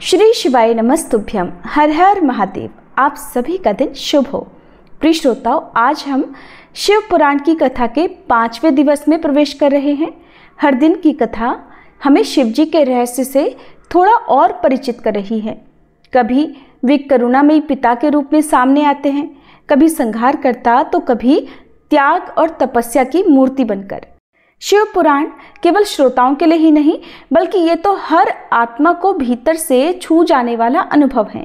श्री शिवाय नमस्तुभ्यम। हर हर महादेव। आप सभी का दिन शुभ हो। प्रिय श्रोताओं, आज हम शिव पुराण की कथा के 5वें दिवस में प्रवेश कर रहे हैं। हर दिन की कथा हमें शिव जी के रहस्य से थोड़ा और परिचित कर रही है। कभी वे करुणामयी पिता के रूप में सामने आते हैं, कभी संहार करता तो कभी त्याग और तपस्या की मूर्ति बनकर। शिव पुराण केवल श्रोताओं के लिए ही नहीं, बल्कि ये तो हर आत्मा को भीतर से छू जाने वाला अनुभव है।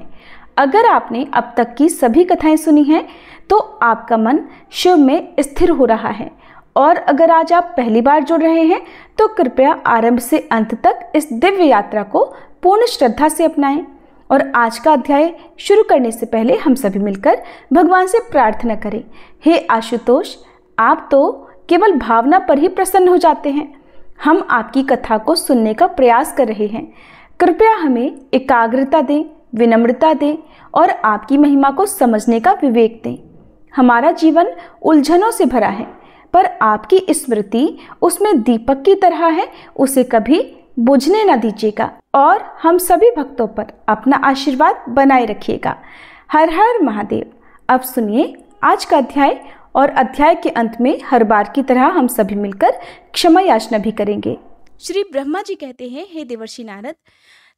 अगर आपने अब तक की सभी कथाएं सुनी हैं तो आपका मन शिव में स्थिर हो रहा है, और अगर आज आप पहली बार जुड़ रहे हैं तो कृपया आरंभ से अंत तक इस दिव्य यात्रा को पूर्ण श्रद्धा से अपनाएं। और आज का अध्याय शुरू करने से पहले हम सभी मिलकर भगवान से प्रार्थना करें। हे आशुतोष, आप तो केवल भावना पर ही प्रसन्न हो जाते हैं। हम आपकी कथा को सुनने का प्रयास कर रहे हैं। कृपया हमें एकाग्रता दें, विनम्रता दें और आपकी महिमा को समझने का विवेक दें। हमारा जीवन उलझनों से भरा है, पर आपकी स्मृति उसमें दीपक की तरह है, उसे कभी बुझने न दीजिएगा और हम सभी भक्तों पर अपना आशीर्वाद बनाए रखिएगा। हर हर महादेव। अब सुनिए आज का अध्याय, और अध्याय के अंत में हर बार की तरह हम सभी मिलकर क्षमा याचना भी करेंगे। श्री ब्रह्मा जी कहते हैं, हे देवर्षि नारद,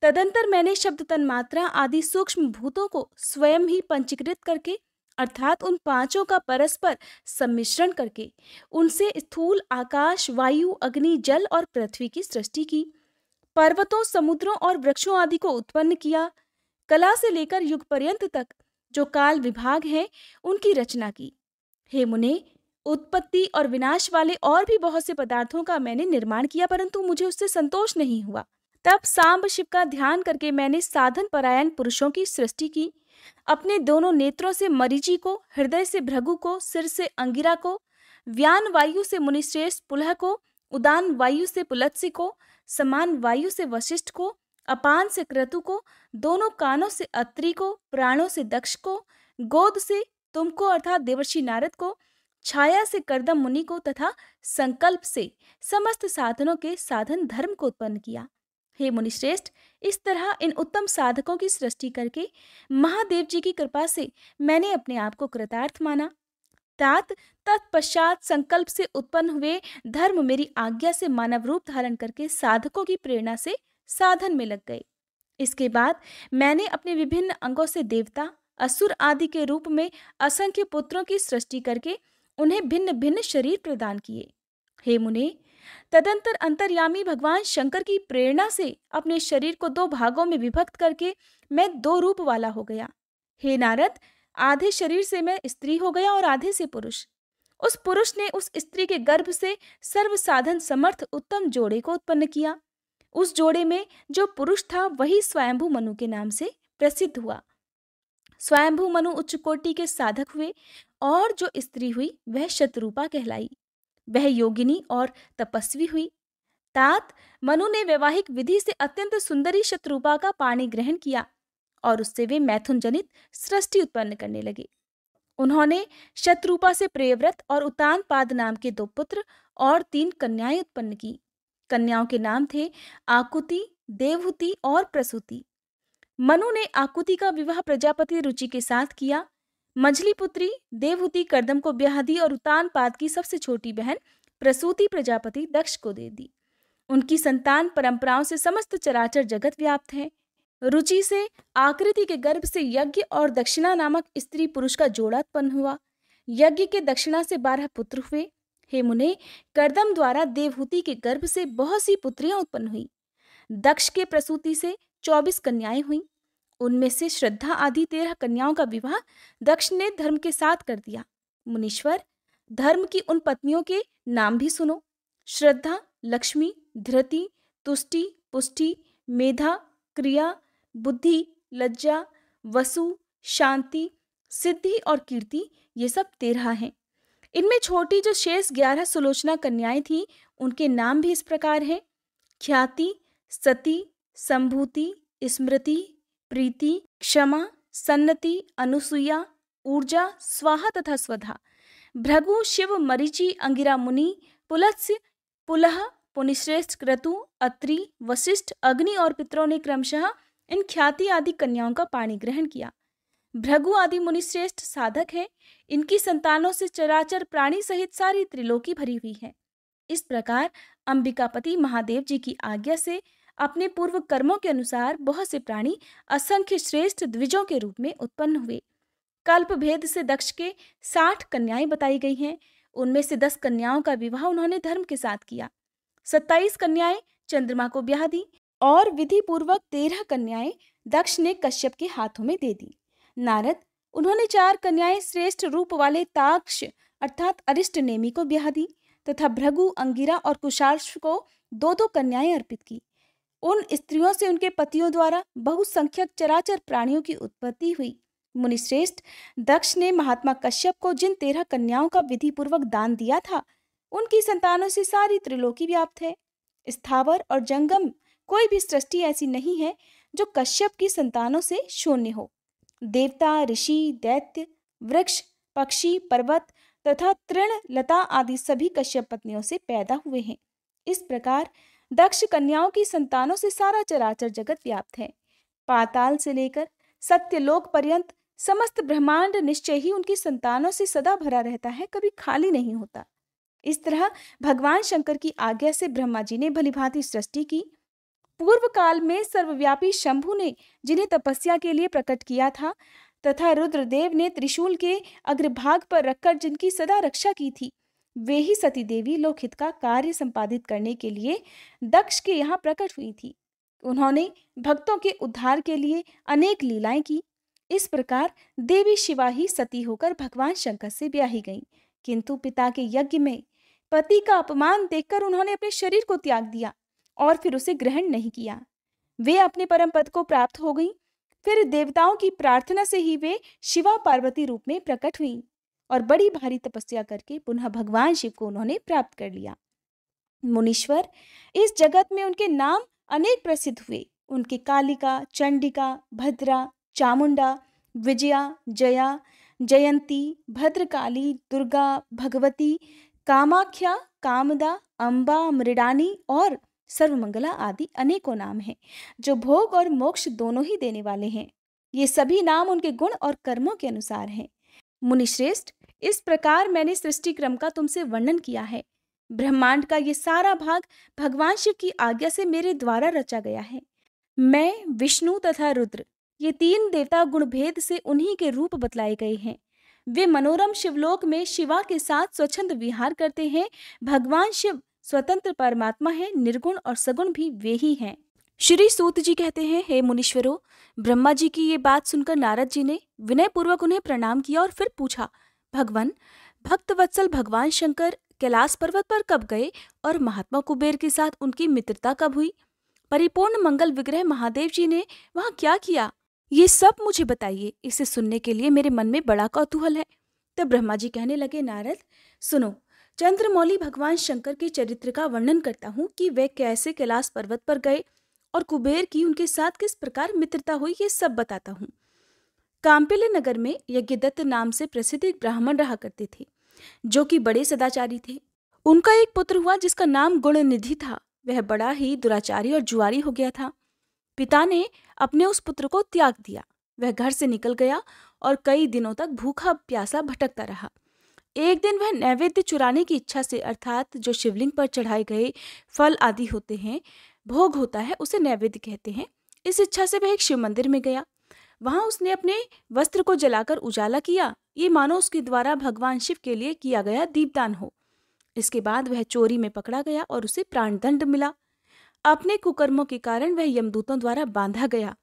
तदंतर मैंने शब्द तन्मात्रा आदि सूक्ष्म भूतों को स्वयं ही पंचीकृत करके, अर्थात उन पांचों का परस्पर सम्मिश्रण करके उनसे स्थूल आकाश, वायु, अग्नि, जल और पृथ्वी की सृष्टि की। पर्वतों, समुद्रों और वृक्षों आदि को उत्पन्न किया। कला से लेकर युग पर्यंत तक जो काल विभाग है उनकी रचना की। हे मुने, उत्पत्ति और विनाश वाले और भी बहुत से पदार्थों का मैंने निर्माण किया, परंतु मुझे उससे संतोष नहीं हुआ। तब सांब शिव का ध्यान करके मैंने साधन परायण पुरुषों की सृष्टि की। अपने दोनों नेत्रों से मरीचि को, हृदय से भृगु को, सिर से अंगिरा को, व्यान वायु से मुनिश्रेष्ठ पुलह को, उदान वायु से पुलत्सी को, समान वायु से वशिष्ठ को, अपान से क्रतु को, दोनों कानों से अत्रि को, प्राणों से दक्ष को, गोद से तुमको अर्थात देवर्षि नारद को, छाया से कर्दम मुनि को तथा संकल्प से समस्त साधनों के साधन धर्म को उत्पन्न किया। हे मुनिश्रेष्ठ, इस तरह इन उत्तम साधकों की सृष्टि करके महादेव जी की कृपा से मैंने अपने आप को कृतार्थ माना। तत्पश्चात संकल्प से उत्पन्न हुए धर्म मेरी आज्ञा से मानव रूप धारण करके साधकों की प्रेरणा से साधन में लग गए। इसके बाद मैंने अपने विभिन्न अंगों से देवता, असुर आदि के रूप में असंख्य पुत्रों की सृष्टि करके उन्हें भिन्न भिन्न शरीर प्रदान किए। हे मुने, तदंतर अंतर्यामी भगवान शंकर की प्रेरणा से अपने शरीर को 2 भागों में विभक्त करके मैं 2 रूप वाला हो गया। हे नारद, आधे शरीर से मैं स्त्री हो गया और आधे से पुरुष। उस पुरुष ने उस स्त्री के गर्भ से सर्व साधन समर्थ उत्तम जोड़े को उत्पन्न किया। उस जोड़े में जो पुरुष था वही स्वयंभू मनु के नाम से प्रसिद्ध हुआ। स्वयंभू मनु उच्च कोटि के साधक हुए, और जो स्त्री हुई वह शतरूपा कहलाई। वह योगिनी और तपस्वी हुई। तात मनु ने वैवाहिक विधि से अत्यंत सुंदरी शतरूपा का पाणी ग्रहण किया, और उससे वे मैथुन जनित सृष्टि उत्पन्न करने लगे। उन्होंने शतरूपा से प्रियव्रत और उतान पाद नाम के 2 पुत्र और 3 कन्याएं उत्पन्न की। कन्याओं के नाम थे आकुति, देवहूति और प्रसूति। मनु ने आकुति का विवाह प्रजापति रुचि के साथ किया। मंझली पुत्री देवहूति कर्दम को ब्याह दी और उतान पाद की सबसे छोटी बहन प्रसूति प्रजापति दक्ष को दे दी। उनकी संतान परंपराओं से समस्त चराचर जगत व्याप्त है। रुचि से आकृति के गर्भ से यज्ञ और दक्षिणा नामक स्त्री पुरुष का जोड़ा उत्पन्न हुआ। यज्ञ के दक्षिणा से 12 पुत्र हुए। हे मुने, कर्दम द्वारा देवहूति के गर्भ से बहुत सी पुत्रियां उत्पन्न हुई। दक्ष के प्रसूति से 24 कन्याएं हुईं। उनमें से श्रद्धा आदि 13 कन्याओं का विवाह दक्ष ने धर्म के साथ कर दिया। मुनीश्वर, धर्म की उन पत्नियों के नाम भी सुनो। श्रद्धा, लक्ष्मी, धृति, तुष्टि, पुष्टि, मेधा, क्रिया, बुद्धि, लज्जा, वसु, शांति, सिद्धि और कीर्ति, ये सब 13 हैं। इनमें छोटी जो शेष 11 सुलोचना कन्याएं थीं, उनके नाम भी इस प्रकार हैं: ख्याति, सती, संभूति, स्मृति, प्रीति, क्षमा, सन्नति, अनुसुईया, ऊर्जा, स्वाहा तथा स्वधा। भृगु, शिव, मरीचि, अंगिरा मुनि, पुलत्स्य, पुलह, पुनिश्रेष्ठ, क्रतु, अत्रि, वशिष्ठ, अग्नि और पितरों ने क्रमशः इन ख्याति आदि कन्याओं का पाणी ग्रहण किया। भृगु आदि मुनिश्रेष्ठ साधक हैं। इनकी संतानों से चराचर प्राणी सहित सारी त्रिलोकी भरी हुई है। इस प्रकार अंबिकापति महादेव जी की आज्ञा से अपने पूर्व कर्मों के अनुसार बहुत से प्राणी असंख्य श्रेष्ठ द्विजों के रूप में उत्पन्न हुए। कल्प भेद से दक्ष के 60 कन्याएं बताई गई हैं। उनमें से 10 कन्याओं का विवाह उन्होंने धर्म के साथ किया। 27 कन्याएं चंद्रमा को ब्याह दी और विधि पूर्वक 13 कन्याएं दक्ष ने कश्यप के हाथों में दे दी। नारद, उन्होंने 4 कन्याएं श्रेष्ठ रूप वाले ताक्ष अर्थात अरिष्ट नेमि को ब्याह दी तथा भृगु, अंगिरा और कुशाश्व को 2-2 कन्याएं अर्पित की। उन स्त्रियों से उनके पतियों द्वारा बहुसंख्यक चराचर प्राणियों की उत्पत्ति हुई। मुनिश्रेष्ठ, दक्ष ने महात्मा कश्यप को जिन 13 कन्याओं का विधि पूर्वक दान दिया था, उनकी संतानों से सारी त्रिलोकी व्याप्त है। स्थावर और जंगम कोई भी सृष्टि ऐसी नहीं है जो कश्यप की संतानों से शून्य हो। देवता, ऋषि, दैत्य, वृक्ष, पक्षी, पर्वत तथा तृण, लता आदि सभी कश्यप पत्नियों से पैदा हुए हैं। इस प्रकार दक्ष कन्याओं की संतानों से सारा चराचर जगत व्याप्त है। पाताल से लेकर सत्यलोक पर्यंत समस्त ब्रह्मांड निश्चय ही उनकी संतानों से सदा भरा रहता है, कभी खाली नहीं होता। इस तरह भगवान शंकर की आज्ञा से ब्रह्मा जी ने भलीभांति सृष्टि की। पूर्व काल में सर्वव्यापी शंभु ने जिन्हें तपस्या के लिए प्रकट किया था तथा रुद्रदेव ने त्रिशूल के अग्रभाग पर रखकर जिनकी सदा रक्षा की थी, वे ही सती देवी लोकहित का कार्य संपादित करने के लिए दक्ष के यहाँ प्रकट हुई थी। उन्होंने भक्तों के उद्धार के लिए अनेक लीलाएं की। इस प्रकार देवी शिवा ही सती होकर भगवान शंकर से ब्याही गईं, किंतु पिता के यज्ञ में पति का अपमान देखकर उन्होंने अपने शरीर को त्याग दिया और फिर उसे ग्रहण नहीं किया। वे अपने परम पद को प्राप्त हो गईं। फिर देवताओं की प्रार्थना से ही वे शिवा पार्वती रूप में प्रकट हुईं और बड़ी भारी तपस्या करके पुनः भगवान शिव को उन्होंने प्राप्त कर लिया। मुनीश्वर, इस जगत में उनके नाम अनेक प्रसिद्ध हुए। उनके कालिका, चंडिका, भद्रा, चामुंडा, विजया, जया, जयंती, भद्रकाली, दुर्गा, भगवती, कामाख्या, कामदा, अंबा, मृडानी और सर्वमंगला आदि अनेकों नाम हैं, जो भोग और मोक्ष दोनों ही देने वाले हैं। ये सभी नाम उनके गुण और कर्मों के अनुसार हैं। मुनिश्रेष्ठ, इस प्रकार मैंने सृष्टि क्रम का तुमसे वर्णन किया है। ब्रह्मांड का ये सारा भाग भगवान शिव की आज्ञा से मेरे द्वारा रचा गया है। मैं, विष्णु तथा रुद्र, ये 3 देवता गुण भेद से उन्हीं के रूप बतलाए गए हैं। वे मनोरम शिवलोक में शिवा के साथ स्वच्छंद विहार करते हैं। भगवान शिव स्वतंत्र परमात्मा है, निर्गुण और सगुण भी वे ही हैं। श्री सूत जी कहते हैं, हे मुनीश्वरों, ब्रह्मा जी की ये बात सुनकर नारद जी ने विनय पूर्वक उन्हें प्रणाम किया और फिर पूछा, भगवान, भक्त वत्सल भगवान शंकर कैलाश पर्वत पर कब गए और महात्मा कुबेर के साथ उनकी मित्रता कब हुई? परिपूर्ण मंगल विग्रह महादेव जी ने वहां क्या किया? ये सब मुझे बताइए। इसे सुनने के लिए मेरे मन में बड़ा कौतूहल है। तब ब्रह्मा जी कहने लगे, नारद सुनो, चंद्रमौली भगवान शंकर के चरित्र का वर्णन करता हूँ कि वे कैसे कैलाश पर्वत पर गए और कुबेर की उनके साथ किस प्रकार मित्रता हुई, ये सब बताता हूँ। काम्पिल्य नगर में यज्ञदत्त नाम से प्रसिद्ध एक ब्राह्मण रहा करते थे, जो कि बड़े सदाचारी थे। उनका एक पुत्र हुआ जिसका नाम गुणनिधि था। वह बड़ा ही दुराचारी और जुआरी हो गया था। पिता ने अपने उस पुत्र को त्याग दिया। वह घर से निकल गया और कई दिनों तक भूखा प्यासा भटकता रहा। एक दिन वह नैवेद्य चुराने की इच्छा से, अर्थात जो शिवलिंग पर चढ़ाए गए फल आदि होते हैं, भोग होता है, उसे नैवेद्य कहते हैं, इस इच्छा से वह एक शिव मंदिर में गया। वहां उसने अपने वस्त्र को जलाकर उजाला किया। ये मानो उसके द्वारा भगवान शिव के लिए किया गया दीपदान हो। इसके बाद वह चोरी में पकड़ा गया और उसे प्राणदंड मिला। अपने कुकर्मों के कारण वह यमदूतों द्वारा बांधा गया।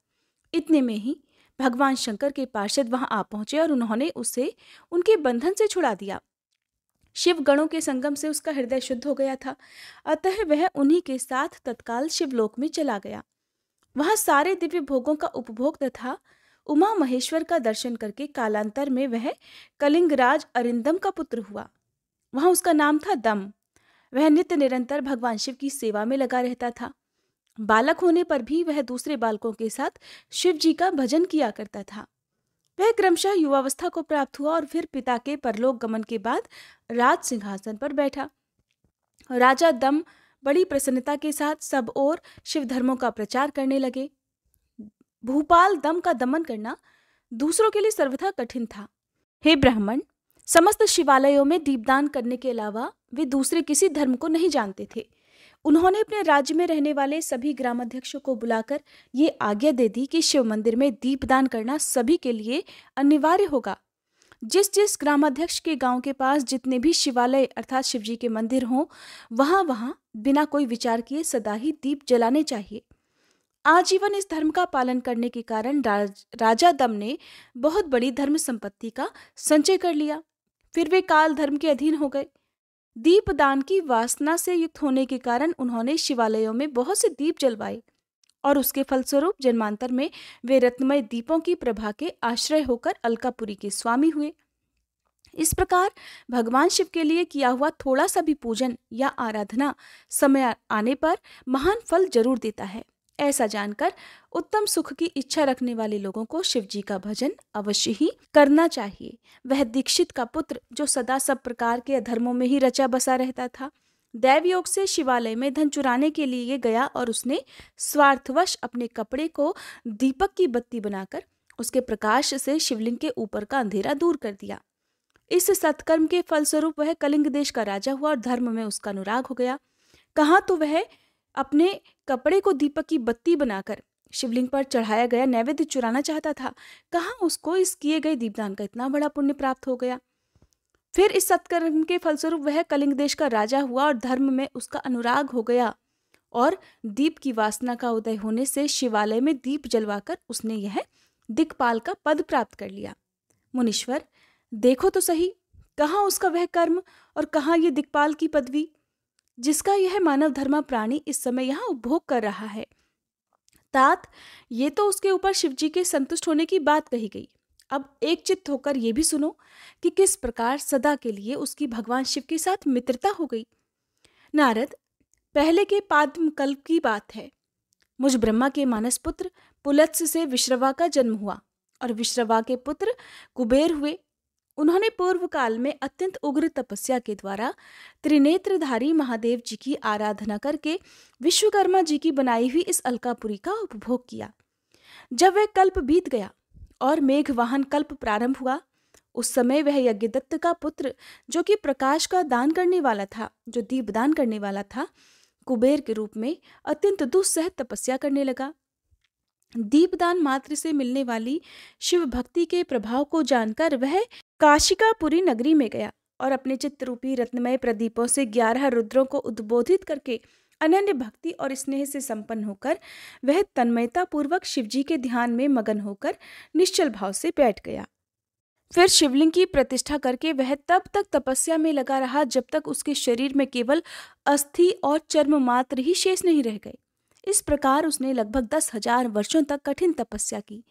इतने में ही भगवान शंकर के पार्षद वहां आ पहुंचे और उन्होंने उसे उनके बंधन से छुड़ा दिया। शिव गणों के संगम से उसका हृदय शुद्ध हो गया था, अतः वह उन्हीं के साथ तत्काल शिवलोक में चला गया। वहां सारे दिव्य भोगों का उपभोग तथा उमा महेश्वर का दर्शन करके कालांतर में वह कलिंगराज अरिंदम का पुत्र हुआ। वहां उसका नाम था दम। वह नित्य निरंतर भगवान शिव की सेवा में लगा रहता था। बालक होने पर भी वह दूसरे बालकों के साथ शिव जी का भजन किया करता था। वह क्रमशः युवावस्था को प्राप्त हुआ और फिर पिता के परलोक गमन के बाद राज सिंहासन पर बैठा। राजा दम बड़ी प्रसन्नता के साथ सब ओर शिव धर्मों का प्रचार करने लगे। भूपाल दम का दमन करना दूसरों के लिए सर्वथा कठिन था। हे ब्राह्मण, समस्त शिवालयों में दीपदान करने के अलावा वे दूसरे किसी धर्म को नहीं जानते थे। उन्होंने अपने राज्य में रहने वाले सभी ग्रामाध्यक्षों को बुलाकर ये आज्ञा दे दी कि शिव मंदिर में दीपदान करना सभी के लिए अनिवार्य होगा। जिस जिस ग्रामाध्यक्ष के गांव के पास जितने भी शिवालय अर्थात शिवजी के मंदिर हों, वहां बिना कोई विचार किए सदा ही दीप जलाने चाहिए। आजीवन इस धर्म का पालन करने के कारण राजा दम ने बहुत बड़ी धर्म संपत्ति का संचय कर लिया। फिर वे काल धर्म के अधीन हो गए। दीपदान की वासना से युक्त होने के कारण उन्होंने शिवालयों में बहुत से दीप जलवाए और उसके फलस्वरूप जन्मांतर में वे रत्नमय दीपों की प्रभा के आश्रय होकर अलकापुरी के स्वामी हुए। इस प्रकार भगवान शिव के लिए किया हुआ थोड़ा सा भी पूजन या आराधना समय आने पर महान फल जरूर देता है। ऐसा जानकर उत्तम सुख की इच्छा रखने वाले लोगों को शिव जी का भजन अवश्य ही करना चाहिए। वह दीक्षित का पुत्र जो सदा सब प्रकार के अधर्मों में ही रचा बसा रहता था, दैव योग से शिवालय में धन चुराने के लिए गया और उसने स्वार्थवश अपने कपड़े को दीपक की बत्ती बनाकर उसके प्रकाश से शिवलिंग के ऊपर का अंधेरा दूर कर दिया। इस सत्कर्म के फलस्वरूप वह कलिंग देश का राजा हुआ और धर्म में उसका अनुराग हो गया। कहाँ तो वह अपने कपड़े को दीपक की बत्ती बनाकर शिवलिंग पर चढ़ाया गया नैवेद्य चुराना चाहता था, कहाँ उसको इस किए गए दीपदान का इतना बड़ा पुण्य प्राप्त हो गया। फिर इस सत्कर्म के फलस्वरूप वह कलिंग देश का राजा हुआ और धर्म में उसका अनुराग हो गया और दीप की वासना का उदय होने से शिवालय में दीप जलवाकर उसने यह दिक्पाल का पद प्राप्त कर लिया। मुनीश्वर, देखो तो सही, कहाँ उसका वह कर्म और कहाँ ये दिक्पाल की पदवी जिसका यह मानव धर्मा प्राणी इस समय यहाँ उपभोग कर रहा है। तात, ये तो उसके ऊपर शिवजी के संतुष्ट होने की बात कही गई। अब एक चित्त होकर ये भी सुनो कि किस प्रकार सदा के लिए उसकी भगवान शिव के साथ मित्रता हो गई। नारद, पहले के पाद्म कल्प की बात है। मुझ ब्रह्मा के मानस पुत्र पुलत्स से विश्रवा का जन्म हुआ और विश्रवा के पुत्र कुबेर हुए। उन्होंने पूर्व काल में अत्यंत उग्र तपस्या के द्वारा त्रिनेत्रधारी महादेव जी की आराधना करके विश्वकर्मा जी की बनाई हुई इस अलकापुरी का उपभोग किया। जब वह कल्प बीत गया और मेघवाहन कल्प प्रारंभ हुआ, उस समय वह यज्ञदत्त का पुत्र जो कि प्रकाश का दान करने वाला था, जो दीपदान करने वाला था, कुबेर के रूप में अत्यंत दुस्सह तपस्या करने लगा। दीपदान मात्र से मिलने वाली शिव भक्ति के प्रभाव को जानकर वह काशिकापुरी नगरी में गया और अपने चित्तरूपी रत्नमय प्रदीपों से 11 रुद्रों को उद्बोधित करके अनन्य भक्ति और स्नेह से संपन्न होकर वह तन्मयता पूर्वक शिवजी के ध्यान में मगन होकर निश्चल भाव से बैठ गया। फिर शिवलिंग की प्रतिष्ठा करके वह तब तक तपस्या में लगा रहा जब तक उसके शरीर में केवल अस्थि और चर्म मात्र ही शेष नहीं रह गए। इस प्रकार उसने लगभग 10,000 वर्षों तक कठिन तपस्या की,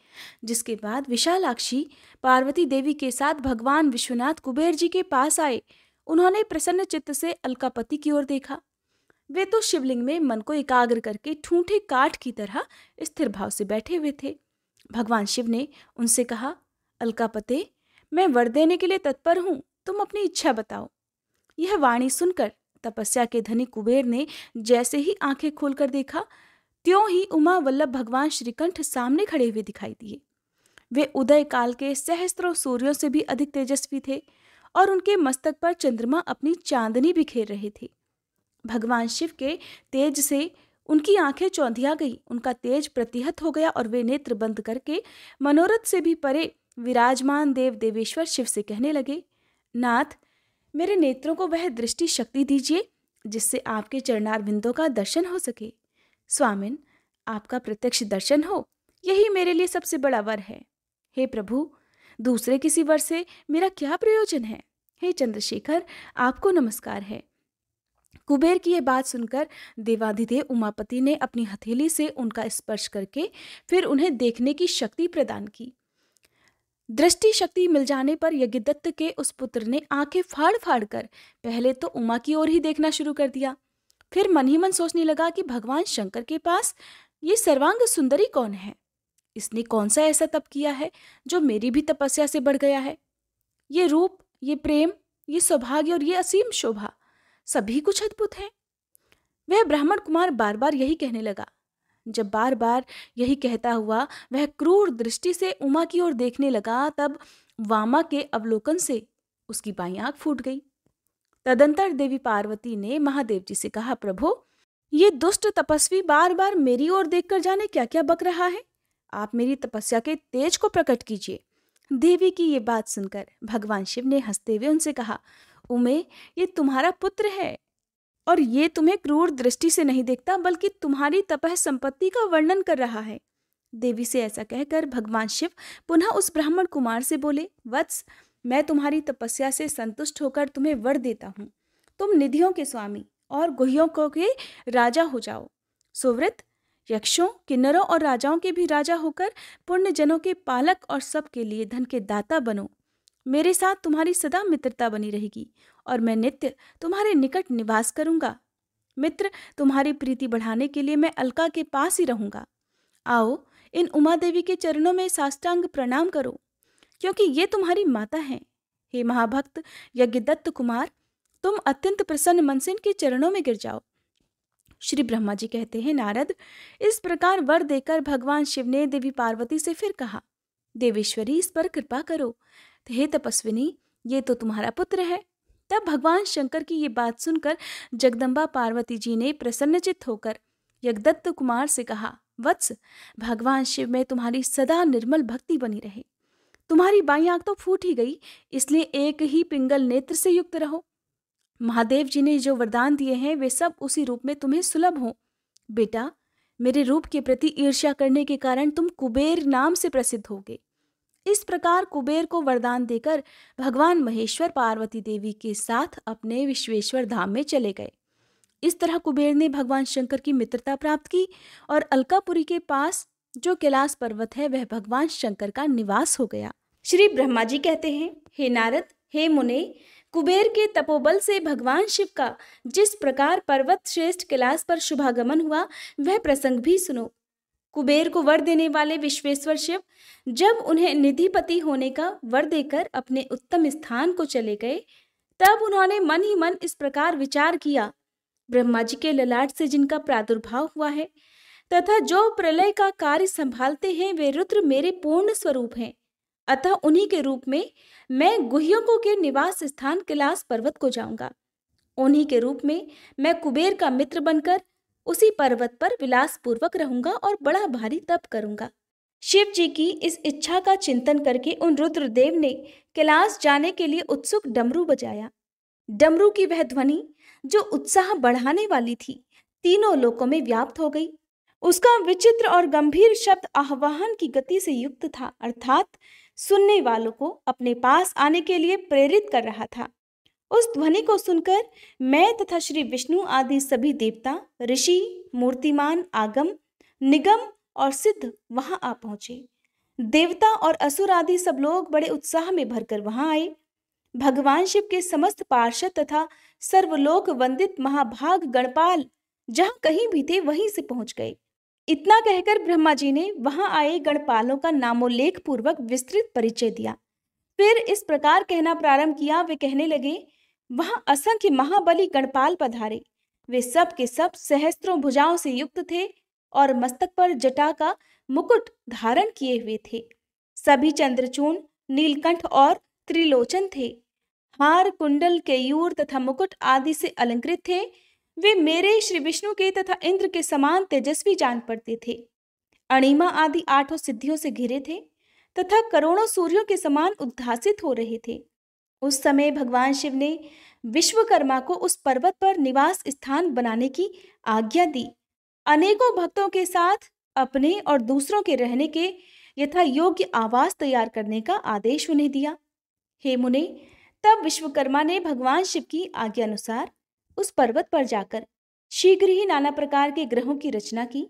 जिसके बाद विशालाक्षी पार्वती देवी के साथ भगवान विश्वनाथ कुबेर जी के पास आए। उन्होंने प्रसन्न चित्त से अलकापति की ओर देखा। वे तो शिवलिंग में मन को एकाग्र करके ठूंठे काठ की तरह स्थिर भाव से बैठे हुए थे। भगवान शिव ने उनसे कहा, अलकापते, मैं वर देने के लिए तत्पर हूं, तुम अपनी इच्छा बताओ। यह वाणी सुनकर तपस्या के धनी कुबेर ने जैसे ही आंखें खोलकर देखा, त्यों ही उमा वल्लभ भगवान श्रीकंठ सामने खड़े हुए दिखाई दिए। वे उदय काल के सहस्त्रों सूर्यों से भी अधिक तेजस्वी थे और उनके मस्तक पर चंद्रमा अपनी चांदनी बिखेर रहे थे। भगवान शिव के तेज से उनकी आंखें चौंधिया गई, उनका तेज प्रतिहत हो गया और वे नेत्र बंद करके मनोरथ से भी परे विराजमान देव देवेश्वर शिव से कहने लगे, नाथ, मेरे नेत्रों को वह दृष्टि शक्ति दीजिए जिससे आपके चरणारविंदों का दर्शन हो सके। स्वामिन, आपका प्रत्यक्ष दर्शन हो, यही मेरे लिए सबसे बड़ा वर है। हे प्रभु, दूसरे किसी वर से मेरा क्या प्रयोजन है। हे चंद्रशेखर, आपको नमस्कार है। कुबेर की यह बात सुनकर देवाधिदेव उमापति ने अपनी हथेली से उनका स्पर्श करके फिर उन्हें देखने की शक्ति प्रदान की। दृष्टि शक्ति मिल जाने पर यज्ञदत्त के उस पुत्र ने आंखें फाड़ फाड़ कर पहले तो उमा की ओर ही देखना शुरू कर दिया। फिर मन ही मन सोचने लगा कि भगवान शंकर के पास ये सर्वांग सुंदरी कौन है। इसने कौन सा ऐसा तप किया है जो मेरी भी तपस्या से बढ़ गया है। ये रूप, ये प्रेम, ये सौभाग्य और ये असीम शोभा, सभी कुछ अद्भुत है। वह ब्राह्मण कुमार बार बार यही कहने लगा, जब बार बार यही कहता हुआ वह क्रूर दृष्टि से उमा की ओर देखने लगा, तब वामा के अवलोकन से उसकी बाईं आंख फूट गई। तदंतर देवी पार्वती ने महादेव जी से कहा, प्रभु, ये दुष्ट तपस्वी बार बार मेरी ओर देखकर जाने क्या क्या बक रहा है। आप मेरी तपस्या के तेज को प्रकट कीजिए। देवी की ये बात सुनकर भगवान शिव ने हंसते हुए उनसे कहा, उमे, ये तुम्हारा पुत्र है और ये तुम्हें क्रूर दृष्टि से नहीं देखता, बल्कि तुम्हारी तपह संपत्ति का वर्णन कर रहा है। देवी से ऐसा कहकर भगवान शिव पुनः उस ब्राह्मण कुमार से बोले, वत्स, मैं तुम्हारी तपस्या से संतुष्ट होकर तुम्हें वर देता हूँ। तुम निधियों के स्वामी और गुह्यों के राजा हो जाओ। सुव्रत, यक्षों, किन्नरों और राजाओं के भी राजा होकर पुण्य जनों के पालक और सबके लिए धन के दाता बनो। मेरे साथ तुम्हारी सदा मित्रता बनी रहेगी और मैं नित्य तुम्हारे निकट निवास करूंगा। मित्र, तुम्हारी प्रीति बढ़ाने के लिए मैं अलका के पास ही रहूंगा। आओ, इन उमा देवी के चरणों में साष्टांग प्रणाम करो, क्योंकि ये तुम्हारी माता हैं। हे महाभक्त यज्ञदत्त कुमार, तुम अत्यंत प्रसन्न मन से इनके चरणों में गिर जाओ। श्री ब्रह्मा जी कहते हैं, नारद, इस प्रकार वर देकर भगवान शिव ने देवी पार्वती से फिर कहा, देवेश्वरी, इस पर कृपा करो। हे तपस्विनी, ये तो तुम्हारा पुत्र है। तब भगवान शंकर की ये बात सुनकर जगदम्बा पार्वती जी ने प्रसन्नचित्त होकर यज्ञदत्त कुमार से कहा, वत्स, भगवान शिव में तुम्हारी सदा निर्मल भक्ति बनी रहे। तुम्हारी बाईं आंख तो फूट ही गई, इसलिए एक ही पिंगल नेत्र से युक्त रहो। महादेव जी ने जो वरदान दिए हैं वे सब उसी रूप में तुम्हें सुलभ हों। बेटा, मेरे रूप के प्रति ईर्ष्या करने के कारण तुम कुबेर नाम से प्रसिद्ध होगे। इस प्रकार कुबेर को वरदान देकर भगवान महेश्वर पार्वती देवी के साथ अपने विश्वेश्वर धाम में चले गए। इस तरह कुबेर ने भगवान शंकर की मित्रता प्राप्त की और अलकापुरी के पास जो कैलाश पर्वत है वह भगवान शंकर का निवास हो गया। श्री ब्रह्मा जी कहते हैं, हे नारद, हे मुने, कुबेर के तपोबल से भगवान शिव का जिस प्रकार पर्वत श्रेष्ठ कैलाश पर शुभागमन हुआ वह प्रसंग भी सुनो। कुबेर को वर देने वाले विश्वेश्वर शिव जब उन्हें निधिपति होने का वर देकर अपने उत्तम स्थान को चले गए, तब उन्होंने मन ही मन इस प्रकार विचार किया, ब्रह्मा जी के ललाट से जिनका प्रादुर्भाव हुआ है तथा जो प्रलय का कार्य संभालते हैं वे रुद्र मेरे पूर्ण स्वरूप हैं। अतः उन्हीं के रूप में मैं गुह्यों के निवास स्थान कैलाश पर्वत को जाऊंगा। उन्हीं के रूप में मैं कुबेर का मित्र बनकर उसी पर्वत पर विलास पूर्वक रहूंगा और बड़ा भारी तप करूंगा। शिव जी की इस इच्छा का चिंतन करके उन रुद्रदेव ने कैलाश जाने के लिए उत्सुक डमरू बजाया। डमरू की वह ध्वनि जो उत्साह बढ़ाने वाली थी, तीनों लोकों में व्याप्त हो गई। उसका विचित्र और गंभीर शब्द आह्वान की गति से युक्त था, अर्थात सुनने वालों को अपने पास आने के लिए प्रेरित कर रहा था। उस ध्वनि को सुनकर मैं तथा श्री विष्णु आदि सभी देवता, ऋषि, मूर्तिमान, आगम, निगम और सिद्ध वहां आ पहुंचे। देवता और असुर आदि सब लोग बड़े उत्साह में भरकर वहां आए। भगवान शिव के समस्त पार्षद तथा सर्वलोक वंदित महाभाग गणपाल जहां कहीं भी थे वहीं से पहुंच गए। इतना कहकर ब्रह्मा जी ने वहां आए गणपालों का नामोल्लेख पूर्वक विस्तृत परिचय दिया। फिर इस प्रकार कहना प्रारंभ किया। वे कहने लगे, वहां असंख्य महाबली गणपाल पधारे। वे सब के सब सहस्त्रों भुजाओं से युक्त थे और मस्तक पर जटा का मुकुट धारण किए हुए थे। सभी चंद्रचूर्ण, नीलकंठ और त्रिलोचन थे। हार, कुंडल, केयूर तथा मुकुट आदि से अलंकृत थे। वे मेरे श्री विष्णु के तथा इंद्र के समान तेजस्वी जान पड़ते थे। अणिमा आदि 8 सिद्धियों से घिरे थे तथा करोड़ों सूर्यों के समान उद्भासित हो रहे थे। उस समय भगवान शिव ने विश्वकर्मा को उस पर्वत पर निवास स्थान बनाने की आज्ञा दी। अनेकों भक्तों के साथ अपने और दूसरों के रहने के यथा योग्य आवास तैयार करने का आदेश उन्हें दिया। हे मुने, तब विश्वकर्मा ने भगवान शिव की आज्ञा अनुसार उस पर्वत पर जाकर शीघ्र ही नाना प्रकार के ग्रहों की रचना की।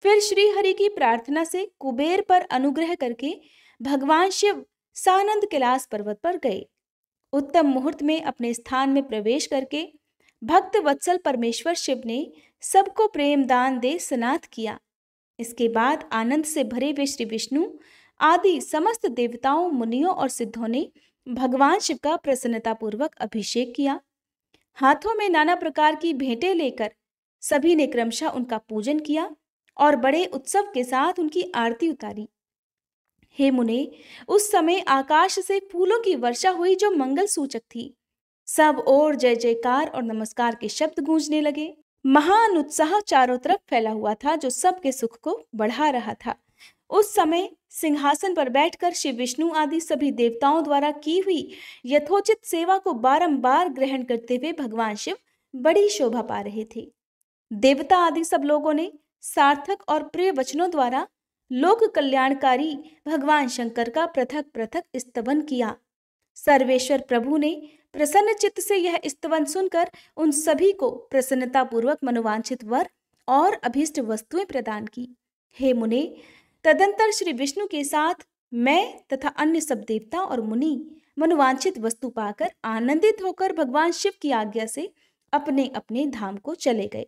फिर श्री हरि की प्रार्थना से कुबेर पर अनुग्रह करके भगवान शिव सानंद कैलाश पर्वत पर गए। उत्तम मुहूर्त में अपने स्थान में प्रवेश करके भक्त वत्सल परमेश्वर शिव ने सबको प्रेम दान दे स्नात किया। इसके बाद आनंद से भरे हुए श्री विष्णु आदि समस्त देवताओं, मुनियों और सिद्धों ने भगवान शिव का प्रसन्नतापूर्वक अभिषेक किया। हाथों में नाना प्रकार की भेंटें लेकर सभी ने क्रमशः उनका पूजन किया और बड़े उत्सव के साथ उनकी आरती उतारी। हे मुने, उस समय आकाश से फूलों की वर्षा हुई जो मंगल सूचक थी। सब ओर जय जयकार और नमस्कार के शब्द गूंजने लगे। महान उत्साह चारों तरफ फैला हुआ था जो सबके सुख को बढ़ा रहा था। उस समय सिंहासन पर बैठकर शिव विष्णु आदि सभी देवताओं द्वारा की हुई यथोचित सेवा को बारंबार ग्रहण करते हुए भगवान शिव बड़ी शोभा पा रहे थे। देवता आदि सब लोगों ने सार्थक और प्रिय वचनों द्वारा लोक कल्याणकारी भगवान शंकर का पृथक पृथक स्तवन किया। सर्वेश्वर प्रभु ने प्रसन्न चित्त से यह स्तवन सुनकर उन सभी को प्रसन्नता पूर्वक मनोवांछित वर और अभीष्ट वस्तुएं प्रदान की। हे मुने, तदंतर श्री विष्णु के साथ मैं तथा अन्य सब देवता और मुनि मनोवांछित वस्तु पाकर आनंदित होकर भगवान शिव की आज्ञा से अपने अपने धाम को चले गए।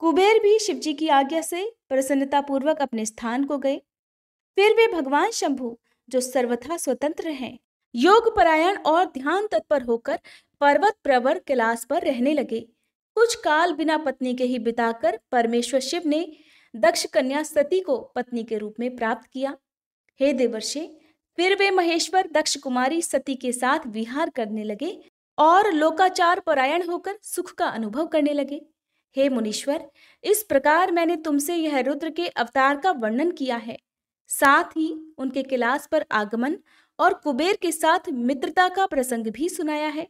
कुबेर भी शिव जी की आज्ञा से प्रसन्नता पूर्वक अपने स्थान को गए। फिर वे भगवान शंभु, जो सर्वथा स्वतंत्र हैं, योग परायण और ध्यान तत्पर होकर पर्वत प्रवर कैलाश पर रहने लगे। कुछ काल बिना पत्नी के ही बिताकर परमेश्वर शिव ने दक्ष कन्या सती को पत्नी के रूप में प्राप्त किया। हे देवर्षि, फिर वे महेश्वर दक्ष कुमारी सती के साथ विहार करने लगे और लोकाचार परायण होकर सुख का अनुभव करने लगे। हे मुनीश्वर, इस प्रकार मैंने तुमसे यह रुद्र के अवतार का वर्णन किया है, साथ ही उनके कैलाश पर आगमन और कुबेर के साथ मित्रता का प्रसंग भी सुनाया है।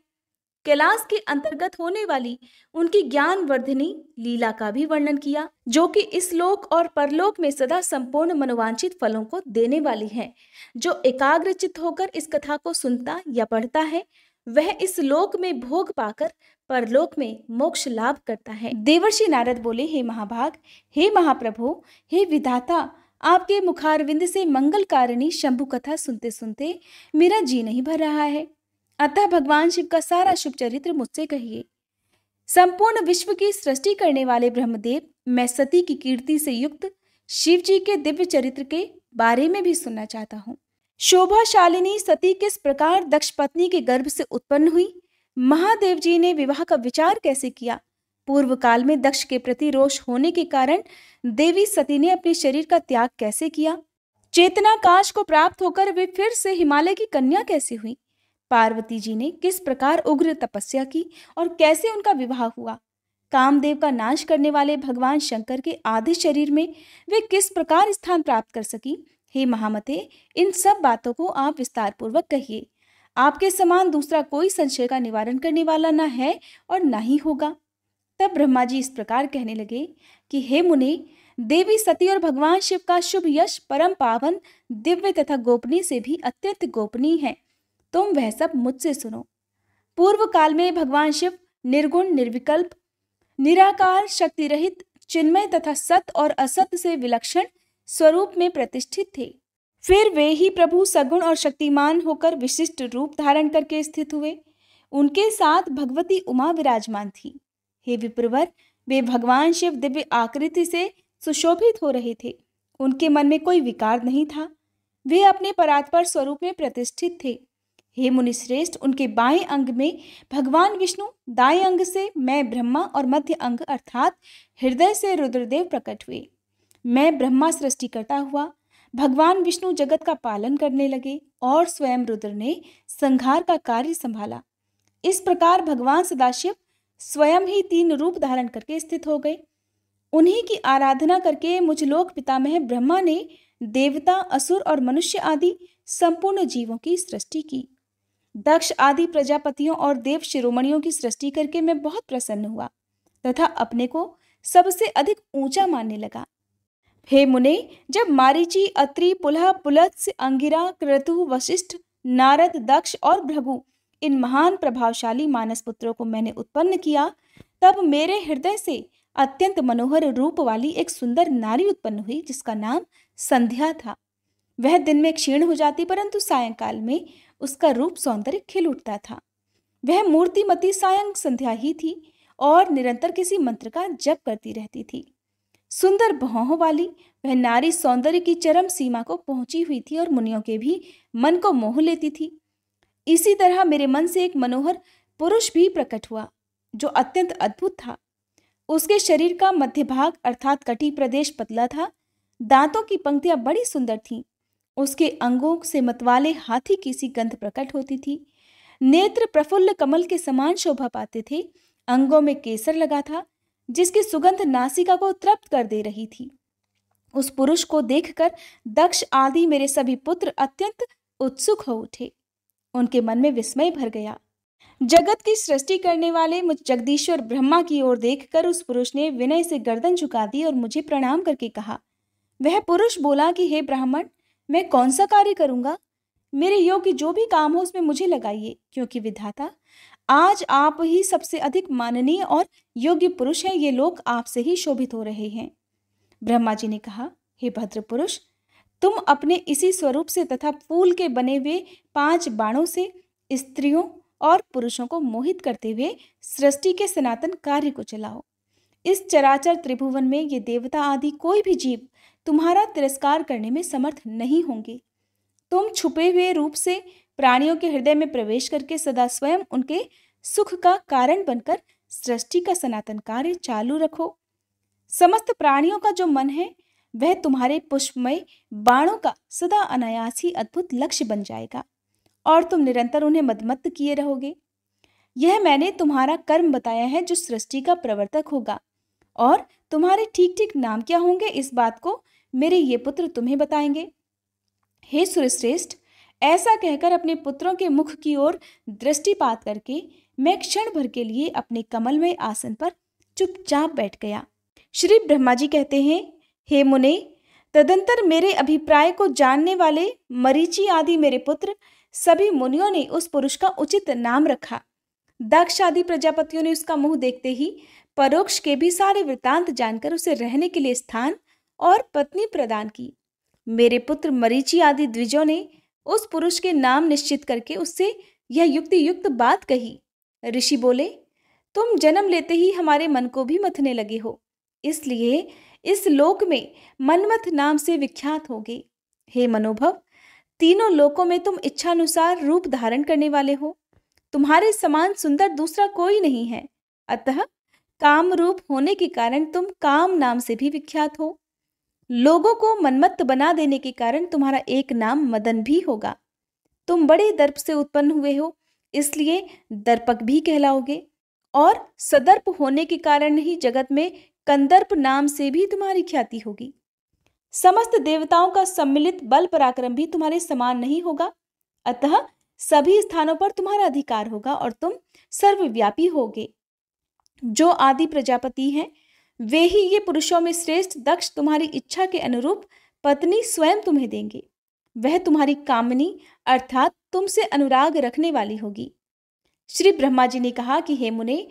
कैलाश के अंतर्गत होने वाली उनकी ज्ञानवर्धिनी लीला का भी वर्णन किया, जो कि इस लोक और परलोक में सदा संपूर्ण मनोवांछित फलों को देने वाली है। जो एकाग्रचित्त होकर इस कथा को सुनता या पढ़ता है, वह इस लोक में भोग पाकर परलोक में मोक्ष लाभ करता है। देवर्षि नारद बोले, हे महाभाग, हे महाप्रभु, हे विधाता, आपके मुखारविंद से मंगलकारिणी शंभु कथा सुनते सुनते मेरा जी नहीं भर रहा है। अतः भगवान शिव का सारा शुभ चरित्र मुझसे कहिए। संपूर्ण विश्व की सृष्टि करने वाले ब्रह्मदेव, मैं सती की कीर्ति से युक्त शिव जी के दिव्य चरित्र के बारे में भी सुनना चाहता हूँ। शोभाशालिनी सती किस प्रकार दक्ष पत्नी के गर्भ से उत्पन्न हुई, महादेव जी ने विवाह का विचार कैसे किया, पूर्व काल में दक्ष के प्रति रोष होने के कारण देवी सती ने अपने शरीर का त्याग कैसे किया, चेतनाकाश को प्राप्त होकर वे फिर से हिमालय की कन्या कैसे हुई, पार्वती जी ने किस प्रकार उग्र तपस्या की और कैसे उनका विवाह हुआ, कामदेव का नाश करने वाले भगवान शंकर के आदि शरीर में वे किस प्रकार स्थान प्राप्त कर सकी। हे महामते, इन सब बातों को आप विस्तार पूर्वक कहिए। आपके समान दूसरा कोई संशय का निवारण करने वाला न है और न ही होगा। तब ब्रह्मा जी इस प्रकार कहने लगे कि हे मुनि, देवी सती और भगवान शिव का शुभ यश परम पावन, दिव्य तथा गोपनीय से भी अत्यंत गोपनीय है। तुम वह सब मुझसे सुनो। पूर्व काल में भगवान शिव निर्गुण, निर्विकल्प, निराकार, शक्ति रहित, चिन्मय तथा सत और असत से विलक्षण स्वरूप में प्रतिष्ठित थे। फिर वे ही प्रभु सगुण और शक्तिमान होकर विशिष्ट रूप धारण करके स्थित हुए। उनके साथ भगवती उमा विराजमान थी। हे विप्रवर, वे भगवान शिव दिव्य आकृति से सुशोभित हो रहे थे। उनके मन में कोई विकार नहीं था। वे अपने परात्पर स्वरूप में प्रतिष्ठित थे। हे मुनिश्रेष्ठ, उनके बाएं अंग में भगवान विष्णु, दाएं अंग से मैं ब्रह्मा और मध्य अंग अर्थात हृदय से रुद्रदेव प्रकट हुए। मैं ब्रह्मा सृष्टि करता हुआ, भगवान विष्णु जगत का पालन करने लगे और स्वयं रुद्र ने संहार का कार्य संभाला। इस प्रकार भगवान सदाशिव स्वयं ही 3 रूप धारण करके स्थित हो गए। उन्हीं की आराधना करके मुझ लोक पितामह ब्रह्मा ने देवता, असुर और मनुष्य आदि संपूर्ण जीवों की सृष्टि की। दक्ष आदि प्रजापतियों और देव शिरोमणियों की सृष्टि करके मैं बहुत प्रसन्न हुआ तथा अपने को सबसे अधिक ऊंचा मानने लगा। हे मुने, जब मारीची, अत्रि, पुलह, पुलत्स्य, अंगिरा, क्रतु, वशिष्ठ, नारद, दक्ष और भृगु इन महान प्रभावशाली मानस पुत्रों को मैंने उत्पन्न किया, तब मेरे हृदय से अत्यंत मनोहर रूप वाली एक सुंदर नारी उत्पन्न हुई जिसका नाम संध्या था। वह दिन में क्षीण हो जाती, परंतु सायंकाल में उसका रूप सौंदर्य खिल उठता था। वह मूर्तिमती सायं संध्या ही थी और निरंतर किसी मंत्र का जप करती रहती थी। सुंदर भौहों वाली वह नारी सौंदर्य की चरम सीमा को पहुंची हुई थी और मुनियों के भी मन को मोह लेती थी। इसी तरह मेरे मन से एक मनोहर पुरुष भी प्रकट हुआ जो अत्यंत अद्भुत था। उसके शरीर का मध्य भाग अर्थात कटी प्रदेश पतला था। दांतों की पंक्तियां बड़ी सुंदर थीं। उसके अंगों से मतवाले हाथी की सी गंध प्रकट होती थी। नेत्र प्रफुल्ल कमल के समान शोभा पाते थे। अंगों में केसर लगा था, जिसकी सुगंध नासिका को तृप्त कर दे रही थी। उस पुरुष को देखकर दक्ष आदि मेरे सभी पुत्र अत्यंत उत्सुक हो उठे। उनके मन में विस्मय भर गया। जगत की सृष्टि करने वाले मुझ जगदीश्वर ब्रह्मा की ओर देखकर उस पुरुष ने विनय से गर्दन झुका दी और मुझे प्रणाम करके कहा। वह पुरुष बोला कि हे ब्राह्मण, मैं कौन सा कार्य करूंगा? मेरे योग्य जो भी काम हो उसमें मुझे लगाइए, क्योंकि विधाता आज आप ही सबसे अधिक माननीय और योग्य पुरुष हैं। ये लोग आपसे ही शोभित हो रहे हैं। ब्रह्मा जी ने कहा, हे भद्र पुरुष, तुम अपने इसी स्वरूप से तथा फूल के बने हुए 5 बाणों से स्त्रियों और पुरुषों को मोहित करते हुए सृष्टि के सनातन कार्य को चलाओ। इस चराचर त्रिभुवन में ये देवता आदि कोई भी जीव तुम्हारा तिरस्कार करने में समर्थ नहीं होंगे। तुम छुपे हुए रूप से प्राणियों के हृदय में प्रवेश करके सदा स्वयं उनके सुख का कारण बनकर सृष्टि का सनातन कार्य चालू रखो। समस्त प्राणियों का जो मन है वह तुम्हारे पुष्पमय बाणों का सदा अनायास ही अद्भुत लक्ष्य बन जाएगा और तुम निरंतर उन्हें मदमत्त किए रहोगे। यह मैंने तुम्हारा कर्म बताया है जो सृष्टि का प्रवर्तक होगा, और तुम्हारे ठीक ठीक नाम क्या होंगे इस बात को मेरे ये पुत्र तुम्हें बताएंगे। हे सुरश्रेष्ठ, ऐसा कहकर अपने पुत्रों के मुख की ओर दृष्टिपात करके मैं क्षण भर के लिए अपने कमलमय आसन पर चुपचाप बैठ गया। श्री ब्रह्मा जी कहते हैं, हे मुने, तदंतर मेरे अभिप्राय को जानने वाले मरीचि आदि मेरे पुत्र सभी मुनियों ने उस पुरुष का उचित नाम रखा। दक्ष आदि प्रजापतियों ने उसका मुंह देखते ही परोक्ष के भी सारे वृतांत जानकर उसे रहने के लिए स्थान और पत्नी प्रदान की। मेरे पुत्र मरीचि आदि द्विजों ने उस पुरुष के नाम निश्चित करके उससे यह युक्ति युक्त बात कही। ऋषि बोले, तुम जन्म लेते ही हमारे मन को भी मथने लगे हो, इसलिए इस लोक में मनमथ नाम से विख्यात होगे। हे मनोभव, तीनों लोकों में तुम इच्छानुसार रूप धारण करने वाले हो। तुम्हारे समान सुंदर दूसरा कोई नहीं है। अतः काम रूप होने के कारण तुम काम नाम से भी विख्यात हो। लोगों को मनमत्त बना देने के कारण तुम्हारा एक नाम मदन भी होगा। तुम बड़े दर्प से उत्पन्न हुए हो, इसलिए दर्पक भी कहलाओगे, और सदर्प होने के कारण ही जगत में कंदर्प नाम से भी तुम्हारी ख्याति होगी। समस्त देवताओं का सम्मिलित बल पराक्रम भी तुम्हारे समान नहीं होगा। अतः सभी स्थानों पर तुम्हारा अधिकार होगा और तुम सर्वव्यापी होगे। जो आदि प्रजापति हैं वे ही ये पुरुषों में श्रेष्ठ दक्ष तुम्हारी इच्छा के अनुरूप पत्नी स्वयं तुम्हें देंगे। वह तुम्हारी कामनी अर्थात तुमसे अनुराग रखने वाली होगी। श्री ब्रह्मा जी ने कहा कि हे मुने,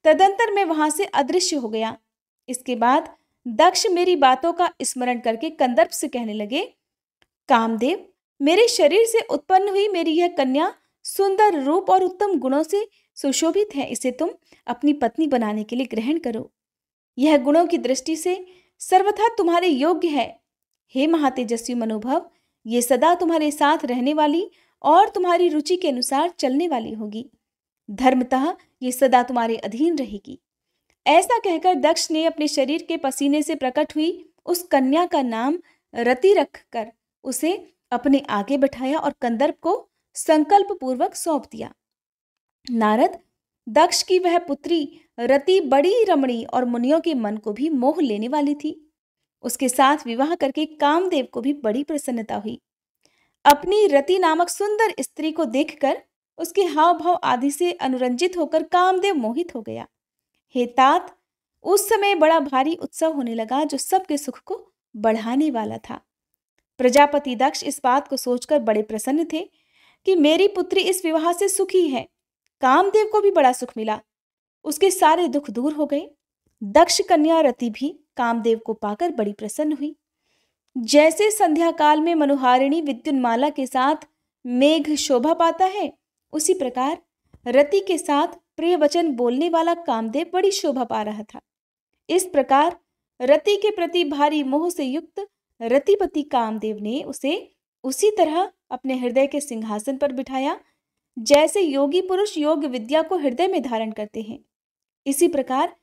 तदंतर मैं वहां से अदृश्य हो गया। इसके बाद दक्ष मेरी बातों का स्मरण करके कंदर्प से कहने लगे, कामदेव, मेरे शरीर से उत्पन्न हुई मेरी यह कन्या सुंदर रूप और उत्तम गुणों से सुशोभित है। इसे तुम अपनी पत्नी बनाने के लिए ग्रहण करो। यह गुणों की दृष्टि से सर्वथा तुम्हारे योग्य है। हे महातेजस्वी मनोभव, ये सदा तुम्हारे साथ रहने वाली और तुम्हारी रुचि के अनुसार चलने वाली होगी। धर्मतः ये सदा तुम्हारे अधीन रहेगी। ऐसा कहकर दक्ष ने अपने शरीर के पसीने से प्रकट हुई उस कन्या का नाम रति रखकर उसे अपने आगे बैठाया और कंदर्प को संकल्प पूर्वक सौंप दिया। नारद, दक्ष की वह पुत्री रति बड़ी रमणी और मुनियों के मन को भी मोह लेने वाली थी। उसके साथ विवाह करके कामदेव को भी बड़ी प्रसन्नता हुई। अपनी रति नामक सुंदर स्त्री को देखकर उसके हाव भाव आदि से अनुरंजित होकर कामदेव मोहित हो गया। हे तात, उस समय बड़ा भारी उत्सव होने लगा जो सबके सुख को बढ़ाने वाला था। प्रजापति दक्ष इस बात को सोचकर बड़े प्रसन्न थे कि मेरी पुत्री इस विवाह से सुखी है। कामदेव को भी बड़ा सुख मिला, उसके सारे दुख दूर हो गए। दक्ष कन्या रति भी कामदेव को पाकर बड़ी प्रसन्न हुई। जैसे संध्या काल में मनोहारिणी विद्युन्माला के साथ मेघ शोभा पाता है, उसी प्रकार रति के साथ प्रिय वचन बोलने वाला कामदेव बड़ी शोभा पा रहा था। इस प्रकार रति के प्रति भारी मोह से युक्त रतिपति कामदेव ने उसे उसी तरह अपने हृदय के सिंहासन पर बिठाया जैसे योगी पुरुष योग विद्या को हृदय में धारण करते हैं। इसी प्रकार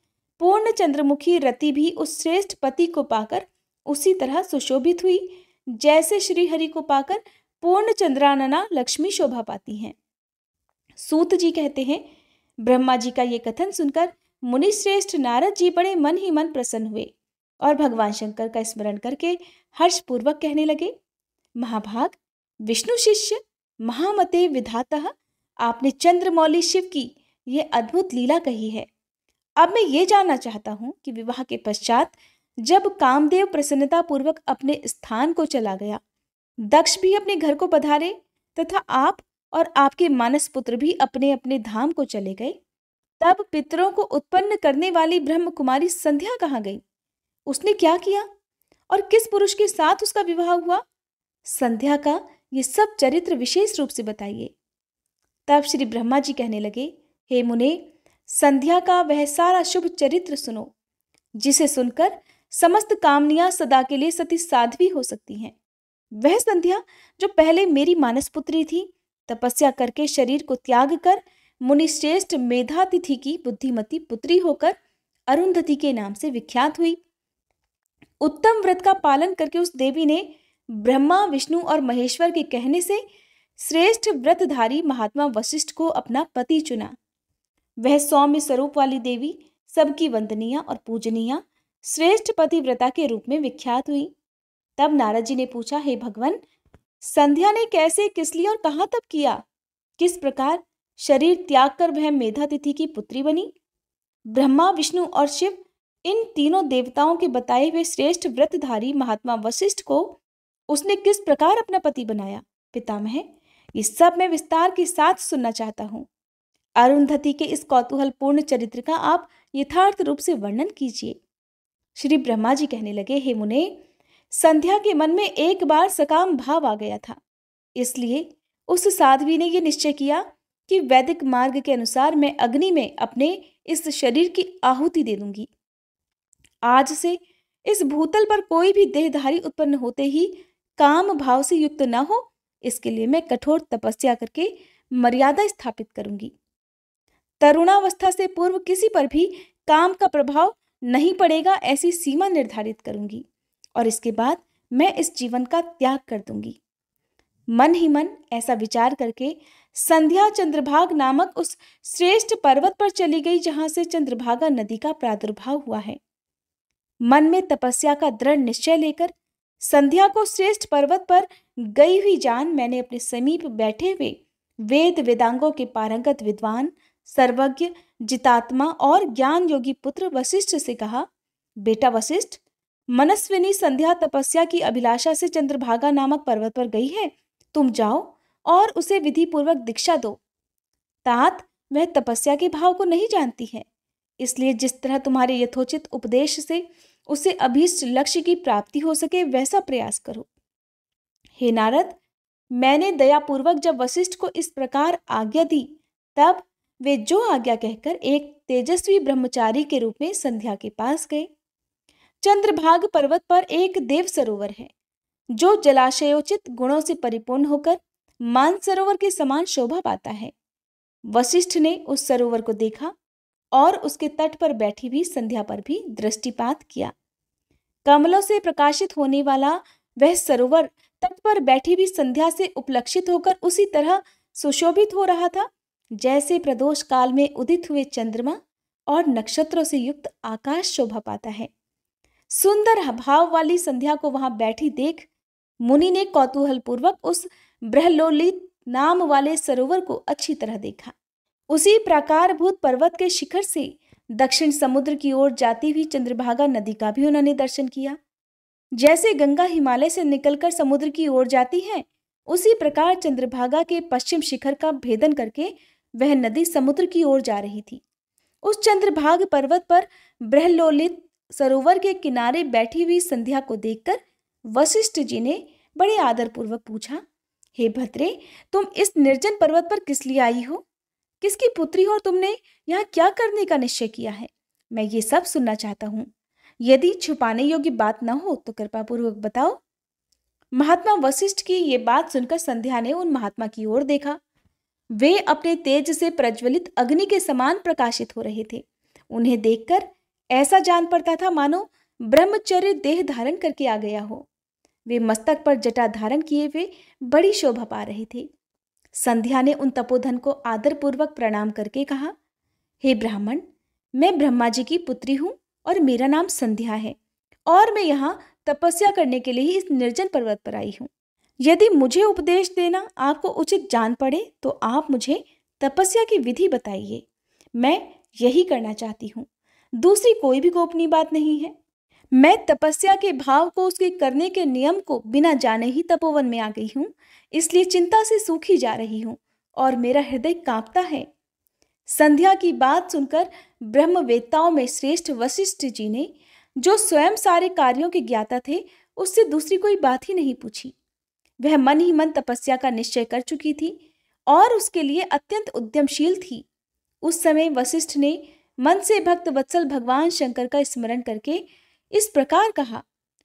पूर्ण चंद्रमुखी रति भी उस श्रेष्ठ पति को पाकर उसी तरह सुशोभित हुई जैसे श्री हरि को पाकर पूर्ण चंद्रानना लक्ष्मी शोभा पाती हैं। सूत जी कहते हैं, ब्रह्मा जी का ये कथन सुनकर मुनि श्रेष्ठ नारद जी बड़े मन ही मन प्रसन्न हुए और भगवान शंकर का स्मरण करके हर्षपूर्वक कहने लगे, महाभाग विष्णु शिष्य महामते विधातः, आपने चंद्रमौली शिव की ये अद्भुत लीला कही है। अब मैं ये जानना चाहता हूँ कि विवाह के पश्चात जब कामदेव प्रसन्नता पूर्वक अपने स्थान को चला गया, दक्ष भी अपने घर को पधारे तथा आप और आपके मानस पुत्र भी अपने अपने धाम को चले गए, तब पितरों को उत्पन्न करने वाली ब्रह्म कुमारी संध्या कहाँ गई? उसने क्या किया और किस पुरुष के साथ उसका विवाह हुआ? संध्या का ये सब चरित्र विशेष रूप से बताइए। तब श्री ब्रह्मा जी कहने लगे, हे मुने, संध्या का वह सारा शुभ चरित्र सुनो जिसे सुनकर समस्त कामनियां सदा के लिए सती साध्वी हो सकती हैं। वह संध्या जो पहले मेरी मानस पुत्री थी, तपस्या करके शरीर को त्याग कर मुनि श्रेष्ठ मेधातिथि की बुद्धिमती पुत्री होकर अरुंधति के नाम से विख्यात हुई। उत्तम व्रत का पालन करके उस देवी ने ब्रह्मा विष्णु और महेश्वर के कहने से श्रेष्ठ व्रतधारी महात्मा वशिष्ठ को अपना पति चुना। वह सौम्य स्वरूप वाली देवी सबकी वंदनीय और पूजनीय श्रेष्ठ पतिव्रता के रूप में विख्यात हुई। तब नारद जी ने पूछा, हे भगवान, संध्या ने कैसे, किस लिए और कहाँ तप किया? किस प्रकार शरीर त्याग कर वह मेधातिथि की पुत्री बनी? ब्रह्मा विष्णु और शिव इन तीनों देवताओं के बताए हुए श्रेष्ठ व्रतधारी महात्मा वशिष्ठ को उसने किस प्रकार अपना पति बनाया? पितामह, ये सब मैं विस्तार के साथ सुनना चाहता हूँ। अरुंधति के इस कौतूहलपूर्ण चरित्र का आप यथार्थ रूप से वर्णन कीजिए। श्री ब्रह्मा जी कहने लगे, हे मुने, संध्या के मन में एक बार सकाम भाव आ गया था, इसलिए उस साध्वी ने यह निश्चय किया कि वैदिक मार्ग के अनुसार मैं अग्नि में अपने इस शरीर की आहुति दे दूंगी। आज से इस भूतल पर कोई भी देहधारी उत्पन्न होते ही काम भाव से युक्त न हो, इसके लिए मैं कठोर तपस्या करके मर्यादा स्थापित करूंगी। तरुणावस्था से पूर्व किसी पर भी काम का प्रभाव नहीं पड़ेगा, ऐसी सीमा निर्धारित करूंगी और इसके बाद मैं इस जीवन का त्याग कर दूंगी। मन ही मन ऐसा विचार करके संध्या चंद्रभाग नामक उस श्रेष्ठ पर्वत पर चली गई जहां से चंद्रभागा नदी का प्रादुर्भाव हुआ है। मन में तपस्या का दृढ़ निश्चय लेकर संध्या को श्रेष्ठ पर्वत पर गई हुई जान मैंने अपने समीप बैठे हुए वेद वेदांगों के पारंगत विद्वान, सर्वज्ञ, जितात्मा और ज्ञान योगी पुत्र वशिष्ठ से कहा, बेटा वशिष्ठ, मनस्विनी संध्या तपस्या की अभिलाषा से चंद्रभागा नामक पर्वत पर गई है, तुम जाओ और उसे विधि पूर्वक दीक्षा दो। तात वह तपस्या के भाव को नहीं जानती है, इसलिए जिस तरह तुम्हारे यथोचित उपदेश से उसे अभीष्ट लक्ष्य की प्राप्ति हो सके वैसा प्रयास करो। हे नारद, मैंने दयापूर्वक जब वशिष्ठ को इस प्रकार आज्ञा दी, तब वे जो आज्ञा कहकर एक तेजस्वी ब्रह्मचारी के रूप में संध्या के पास गए। चंद्रभाग पर्वत पर एक देव सरोवर है जो जलाशयोचित गुणों से परिपूर्ण होकर मानसरोवर के समान शोभा पाता है। वशिष्ठ ने उस सरोवर को देखा और उसके तट पर बैठी हुई संध्या पर भी दृष्टिपात किया। कमलों से प्रकाशित होने वाला वह सरोवर तट पर बैठी हुई संध्या से उपलक्षित होकर उसी तरह सुशोभित हो रहा था जैसे प्रदोष काल में उदित हुए चंद्रमा और नक्षत्रों से युक्त आकाश शोभा पाता है। सुंदर भाव वाली संध्या को वहां बैठी देख मुनि ने कौतूहलपूर्वक उस ब्रह्लोलित नाम वाले सरोवर को अच्छी तरह देखा। उसी प्राकारभूत पर्वत के शिखर से दक्षिण समुद्र की ओर जाती हुई चंद्रभागा नदी का भी उन्होंने दर्शन किया। जैसे गंगा हिमालय से निकलकर समुद्र की ओर जाती है, उसी प्रकार चंद्रभागा के पश्चिम शिखर का भेदन करके वह नदी समुद्र की ओर जा रही थी। उस चंद्रभाग पर्वत पर ब्रह्लोलित सरोवर के किनारे बैठी हुई संध्या को देखकर वशिष्ठ जी ने बड़े आदरपूर्वक पूछा, हे भद्रे, तुम इस निर्जन पर्वत पर किस लिए आई हो? किसकी पुत्री हो? तुमने यहाँ क्या करने का निश्चय किया है? मैं ये सब सुनना चाहता हूँ। यदि छुपाने योग्य बात न हो तो कृपा पूर्वक बताओ। महात्मा वशिष्ठ की ये बात सुनकर संध्या ने उन महात्मा की ओर देखा। वे अपने तेज से प्रज्वलित अग्नि के समान प्रकाशित हो रहे थे। उन्हें देखकर ऐसा जान पड़ता था मानो ब्रह्मचर्य देह धारण करके आ गया हो। वे मस्तक पर जटा धारण किए हुए बड़ी शोभा पा रहे थे। संध्या ने उन तपोधन को आदरपूर्वक प्रणाम करके कहा, हे ब्राह्मण, मैं ब्रह्मा जी की पुत्री हूं और मेरा नाम संध्या है और मैं यहाँ तपस्या करने के लिए ही इस निर्जन पर्वत पर आई हूँ। यदि मुझे उपदेश देना आपको उचित जान पड़े तो आप मुझे तपस्या की विधि बताइए। मैं यही करना चाहती हूँ, दूसरी कोई भी गोपनीय बात नहीं है। मैं तपस्या के भाव को, उसके करने के नियम को बिना जाने ही तपोवन में आ गई हूँ, इसलिए चिंता से सूखी जा रही हूँ और मेरा हृदय कांपता है। संध्या की बात सुनकर ब्रह्मवेत्ताओं में श्रेष्ठ वशिष्ठ जी ने, जो स्वयं सारे कार्यों के ज्ञाता थे, उससे दूसरी कोई बात ही नहीं पूछी। वह मन ही मन तपस्या का निश्चय कर चुकी थी और उसके लिए अत्यंत उद्यमशील थी। उस समय वशिष्ठ ने मन से भक्त वत्सल भगवान शंकर का स्मरण करके इस प्रकार कहा।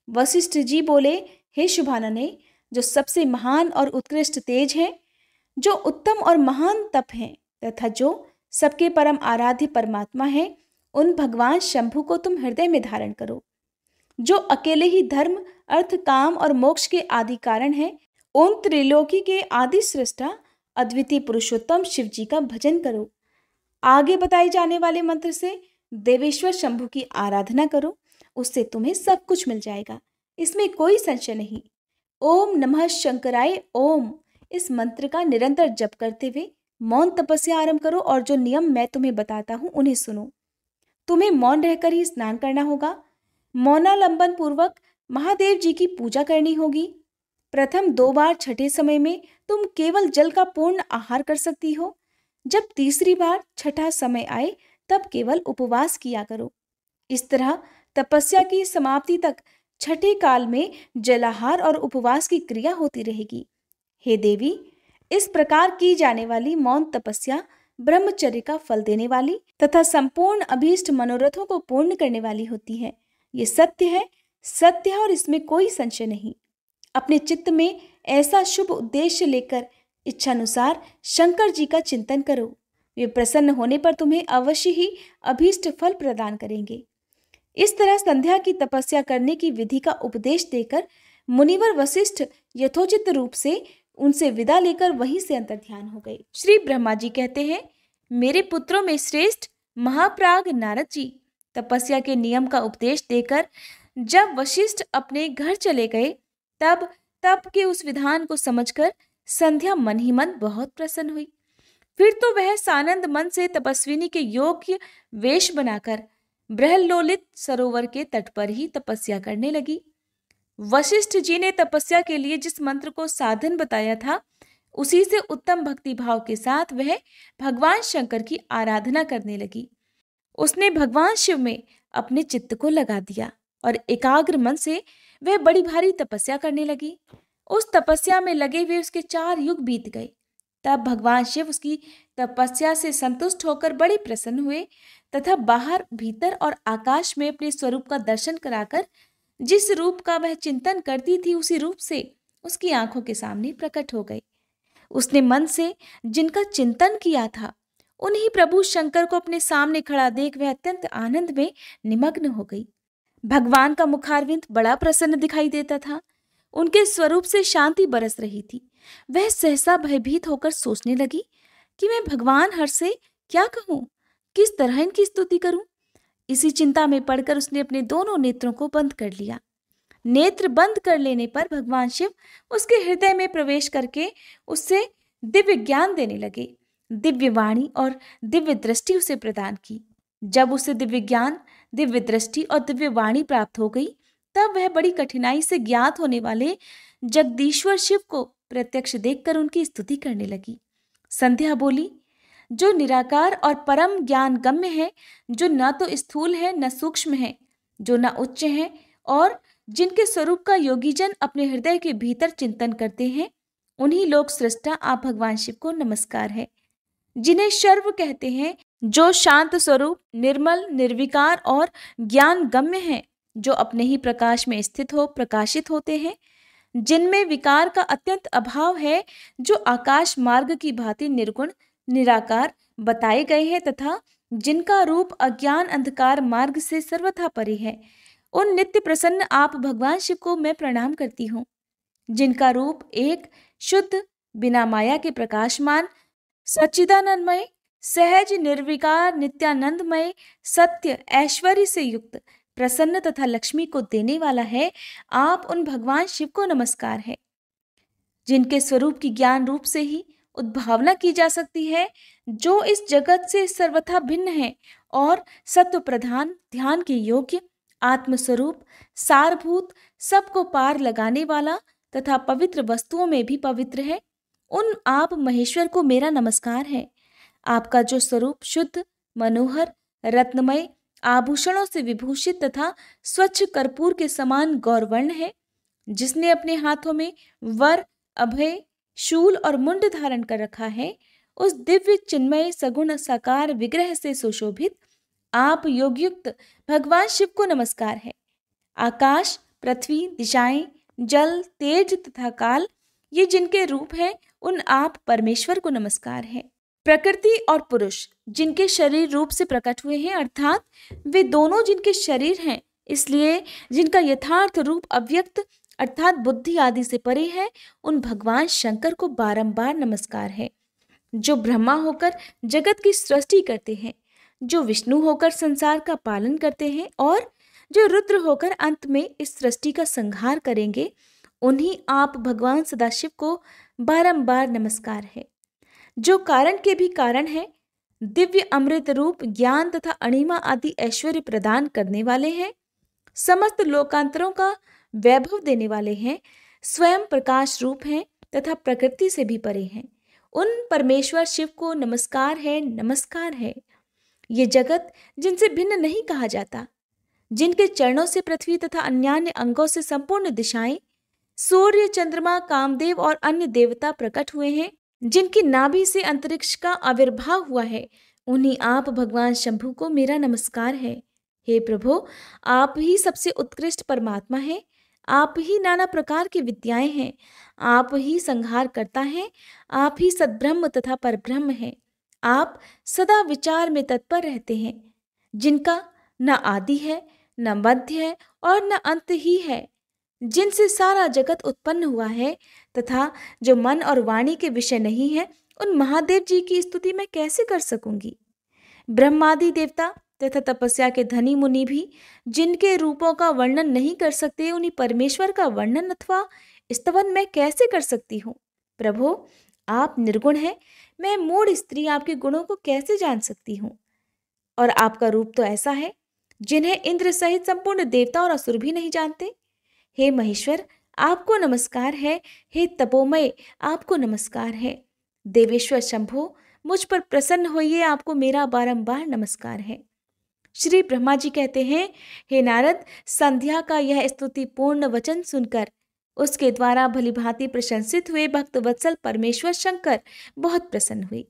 वशिष्ठ जी बोले, हे शुभानने, जो सबसे महान और उत्कृष्ट तेज हैं, जो उत्तम और महान तप हैं तथा जो सबके परम आराध्य परमात्मा है, उन भगवान शंभु को तुम हृदय में धारण करो। जो अकेले ही धर्म, अर्थ, काम और मोक्ष के आदि कारण हैं, उन त्रिलोकी के आदि सृष्टा अद्वितीय पुरुषोत्तम शिव जी का भजन करो। आगे बताए जाने वाले मंत्र से देवेश्वर शंभु की आराधना करो, उससे तुम्हें सब कुछ मिल जाएगा, इसमें कोई संशय नहीं। ओम नमः शंकराय ओम, इस मंत्र का निरंतर जप करते हुए मौन तपस्या आरंभ करो और जो नियम मैं तुम्हें बताता हूं उन्हें सुनो। तुम्हें मौन रहकर ही स्नान करना होगा। मौनालंबन पूर्वक महादेव जी की पूजा करनी होगी। प्रथम 2 बार छठे समय में तुम केवल जल का पूर्ण आहार कर सकती हो। जब तीसरी बार छठा समय आए तब केवल उपवास किया करो। इस तरह तपस्या की समाप्ति तक छठे काल में जलाहार और उपवास की क्रिया होती रहेगी। हे देवी, इस प्रकार की जाने वाली मौन तपस्या ब्रह्मचर्य का फल देने वाली तथा संपूर्ण अभीष्ट मनोरथों को पूर्ण करने वाली होती है। ये सत्य है और इसमें कोई संशय नहीं। अपने चित्त में ऐसा शुभ उद्देश्य लेकर इच्छानुसार शंकर जी का चिंतन करो। वे प्रसन्न होने पर तुम्हें अवश्य ही अभीष्ट फल प्रदान करेंगे। इस तरह संध्या की तपस्या करने की विधि का उपदेश देकर मुनिवर वशिष्ठ यथोचित रूप से उनसे विदा लेकर वहीं से अंतर्ध्यान हो गए। श्री ब्रह्मा जी कहते हैं, मेरे पुत्रों में श्रेष्ठ महाप्राग नारद जी तपस्या के नियम का उपदेश देकर जब वशिष्ठ अपने घर चले गए, तब तप के उस विधान को समझकर संध्या मन ही मन बहुत प्रसन्न हुई। फिर तो वह सानंद मन से तपस्विनी के योग्य वेश बनाकर बृहल्लोलित सरोवर के तट पर ही तपस्या करने लगी। वशिष्ठ जी ने तपस्या के लिए जिस मंत्र को साधन बताया था, उसी से उत्तम भक्ति भाव के साथ वह भगवान शंकर की आराधना करने लगी। उसने भगवान शिव में अपने चित्त को लगा दिया और एकाग्र मन से वह बड़ी भारी तपस्या करने लगी। उस तपस्या में लगे हुए उसके 4 युग बीत गए। तब भगवान शिव उसकी तपस्या से संतुष्ट होकर बड़े प्रसन्न हुए तथा बाहर, भीतर और आकाश में अपने स्वरूप का दर्शन कराकर जिस रूप का वह चिंतन करती थी, उसी रूप से उसकी आंखों के सामने प्रकट हो गए। उसने मन से जिनका चिंतन किया था, उन्हीं प्रभु शंकर को अपने सामने खड़ा देख वह अत्यंत आनंद में निमग्न हो गई। भगवान का मुखारविंद बड़ा प्रसन्न दिखाई देता था। उनके स्वरूप से शांति बरस रही थी। वह सहसा भयभीत होकर सोचने लगी कि मैं भगवान हर से क्या कहूं, किस तरह इनकी स्तुति करूं। इसी चिंता में पड़कर उसने अपने दोनों नेत्रों को बंद कर लिया। नेत्र बंद कर लेने पर भगवान शिव उसके हृदय में प्रवेश करके उससे दिव्य ज्ञान देने लगे। दिव्य वाणी और दिव्य दृष्टि उसे प्रदान की। जब उसे दिव्य ज्ञान, दिव्य दृष्टि और दिव्य वाणी प्राप्त हो गई, तब वह बड़ी कठिनाई से ज्ञात होने वाले जगदीश्वर शिव को प्रत्यक्ष देखकर उनकी स्तुति करने लगी। संध्या बोली, जो निराकार और परम ज्ञान गम्य है, जो न तो स्थूल है न सूक्ष्म है, जो न उच्च है और जिनके स्वरूप का योगीजन अपने हृदय के भीतर चिंतन करते हैं, उन्हीं लोक सृष्टा आप भगवान शिव को नमस्कार है। जिन्हें शर्व कहते हैं, जो शांत स्वरूप, निर्मल, निर्विकार और ज्ञान गम्य है, जो अपने ही प्रकाश में स्थित हो प्रकाशित होते हैं, जिनमें विकार का अत्यंत अभाव है, जो आकाश मार्ग की भांति निर्गुण निराकार बताए गए हैं तथा जिनका रूप अज्ञान अंधकार मार्ग से सर्वथा परे है, उन नित्य प्रसन्न आप भगवान शिव को मैं प्रणाम करती हूँ। जिनका रूप एक, शुद्ध, बिना माया के प्रकाशमान, सच्चिदानंदमय, सहज, निर्विकार, नित्यानंदमय, सत्य, ऐश्वर्य से युक्त, प्रसन्न तथा लक्ष्मी को देने वाला है, आप उन भगवान शिव को नमस्कार है। जिनके स्वरूप की ज्ञान रूप से ही उद्भावना की जा सकती है, जो इस जगत से सर्वथा भिन्न है और सत्व प्रधान, ध्यान के योग्य, आत्मस्वरूप, सारभूत, सबको पार लगाने वाला तथा पवित्र वस्तुओं में भी पवित्र है, उन आप महेश्वर को मेरा नमस्कार है। आपका जो स्वरूप शुद्ध, मनोहर, रत्नमय, आभूषणों से विभूषित तथा स्वच्छ कर्पूर के समान गौरवर्ण है, जिसने अपने हाथों में वर, अभय, शूल और मुंड धारण कर रखा है, उस दिव्य चिन्मय सगुण साकार विग्रह से सुशोभित आप योगयुक्त भगवान शिव को नमस्कार है। आकाश, पृथ्वी, दिशाएं, जल, तेज तथा काल, ये जिनके रूप हैं, उन आप परमेश्वर को नमस्कार है। प्रकृति और पुरुष जिनके शरीर रूप से प्रकट हुए हैं, अर्थात वे दोनों जिनके शरीर हैं, इसलिए जिनका यथार्थ रूप अव्यक्त अर्थात बुद्धि आदि से परे है, उन भगवान शंकर को बारंबार नमस्कार है। जो ब्रह्मा होकर जगत की सृष्टि करते हैं, जो विष्णु होकर संसार का पालन करते हैं और जो रुद्र होकर अंत में इस सृष्टि का संहार करेंगे, उन्हीं आप भगवान सदाशिव को बारंबार नमस्कार है। जो कारण के भी कारण है, दिव्य अमृत रूप ज्ञान तथा अणिमा आदि ऐश्वर्य प्रदान करने वाले हैं, समस्त लोकांतरों का वैभव देने वाले हैं, स्वयं प्रकाश रूप हैं तथा प्रकृति से भी परे हैं, उन परमेश्वर शिव को नमस्कार है, नमस्कार है। ये जगत जिनसे भिन्न नहीं कहा जाता, जिनके चरणों से पृथ्वी तथा अन्यान्य अंगों से संपूर्ण दिशाएं, सूर्य, चंद्रमा, कामदेव और अन्य देवता प्रकट हुए हैं, जिनकी नाभि से अंतरिक्ष का आविर्भाव हुआ है, उन्हीं आप भगवान शंभु को मेरा नमस्कार है। हे प्रभु, आप ही सबसे उत्कृष्ट परमात्मा हैं, आप ही नाना प्रकार की विद्याएं हैं, आप ही संहार करता है, आप ही सद्ब्रह्म तथा परब्रह्म हैं। आप सदा विचार में तत्पर रहते हैं, जिनका न आदि है, न मध्य है और न अंत ही है, जिनसे सारा जगत उत्पन्न हुआ है तथा जो मन और वाणी के विषय नहीं है, उन महादेव जी की स्तुति मैं कैसे कर सकूंगी। ब्रह्मादि देवता तथा तपस्या के धनी मुनि भी जिनके रूपों का वर्णन नहीं कर सकते, उन्हीं परमेश्वर का वर्णन अथवा स्तवन मैं कैसे कर सकती हूँ। प्रभु, आप निर्गुण हैं, मैं मूढ़ स्त्री आपके गुणों को कैसे जान सकती हूँ। और आपका रूप तो ऐसा है जिन्हें इंद्र सहित संपूर्ण देवता और असुर भी नहीं जानते। हे महेश्वर, आपको नमस्कार है। हे तपोमय, आपको नमस्कार है। देवेश्वर शंभो, मुझ पर प्रसन्न होइए, आपको मेरा बारंबार नमस्कार है। श्री ब्रह्मा जी कहते हैं, हे नारद, संध्या का यह स्तुतिपूर्ण वचन सुनकर उसके द्वारा भलीभांति प्रशंसित हुए भक्त वत्सल परमेश्वर शंकर बहुत प्रसन्न हुए।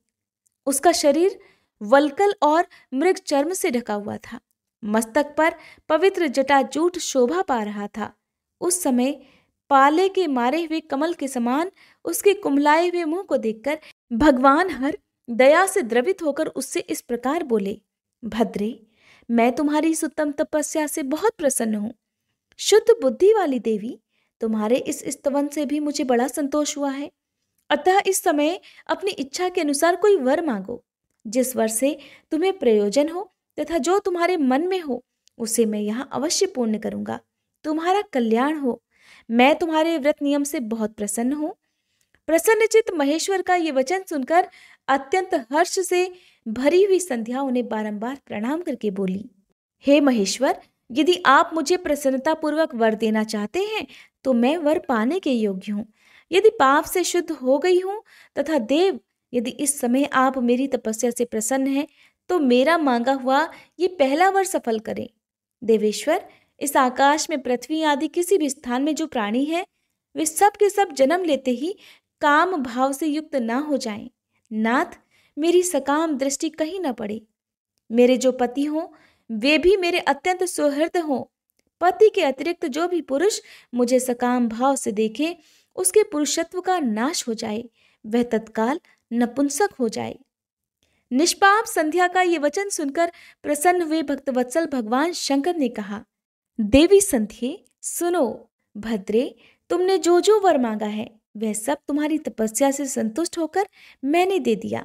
उसका शरीर वल्कल और मृग चर्म से ढका हुआ था। मस्तक पर पवित्र जटाजूट शोभा पा रहा था। उस समय पाले के मारे हुए कमल के समान उसके कुम्हलाए हुए मुंह को देखकर भगवान हर दया से द्रवित होकर उससे इस प्रकार बोले, भद्रे, मैं तुम्हारी इस उत्तम तपस्या से बहुत प्रसन्न हूँ। शुद्ध बुद्धि वाली देवी, तुम्हारे इस स्तवन से भी मुझे बड़ा संतोष हुआ है। अतः इस समय अपनी इच्छा के अनुसार कोई वर मांगो, जिस वर से तुम्हें प्रयोजन हो तथा जो तुम्हारे मन में हो उसे मैं यहाँ अवश्य पूर्ण करूँगा। तुम्हारा कल्याण हो। मैं तुम्हारे व्रत नियम से बहुत प्रसन्न हूँ। प्रसन्नचित्त महेश्वर का ये वचन सुनकर अत्यंत हर्ष से भरी हुई संध्या उन्हें बारंबार प्रणाम करके बोली, हे महेश्वर, यदि आप मुझे प्रसन्नता पूर्वक वर देना चाहते हैं तो मैं वर पाने के योग्य हूँ। यदि पाप से शुद्ध हो गई हूँ तथा देव, यदि इस समय आप मेरी तपस्या से प्रसन्न हैं तो मेरा मांगा हुआ ये पहला वर सफल करें। देवेश्वर, इस आकाश में पृथ्वी आदि किसी भी स्थान में जो प्राणी है वे सब के सब जन्म लेते ही काम भाव से युक्त ना हो जाएं। नाथ, मेरी सकाम दृष्टि कहीं न पड़े। मेरे जो पति हों वे भी मेरे अत्यंत सुहृद हों। पति के अतिरिक्त जो भी पुरुष मुझे सकाम भाव से देखे उसके पुरुषत्व का नाश हो जाए, वह तत्काल नपुंसक हो जाए। निष्पाप संध्या का ये वचन सुनकर प्रसन्न हुए भक्तवत्सल भगवान शंकर ने कहा, देवी संध्ये सुनो। भद्रे, तुमने जो जो वर मांगा है वह सब तुम्हारी तपस्या से संतुष्ट होकर मैंने दे दिया।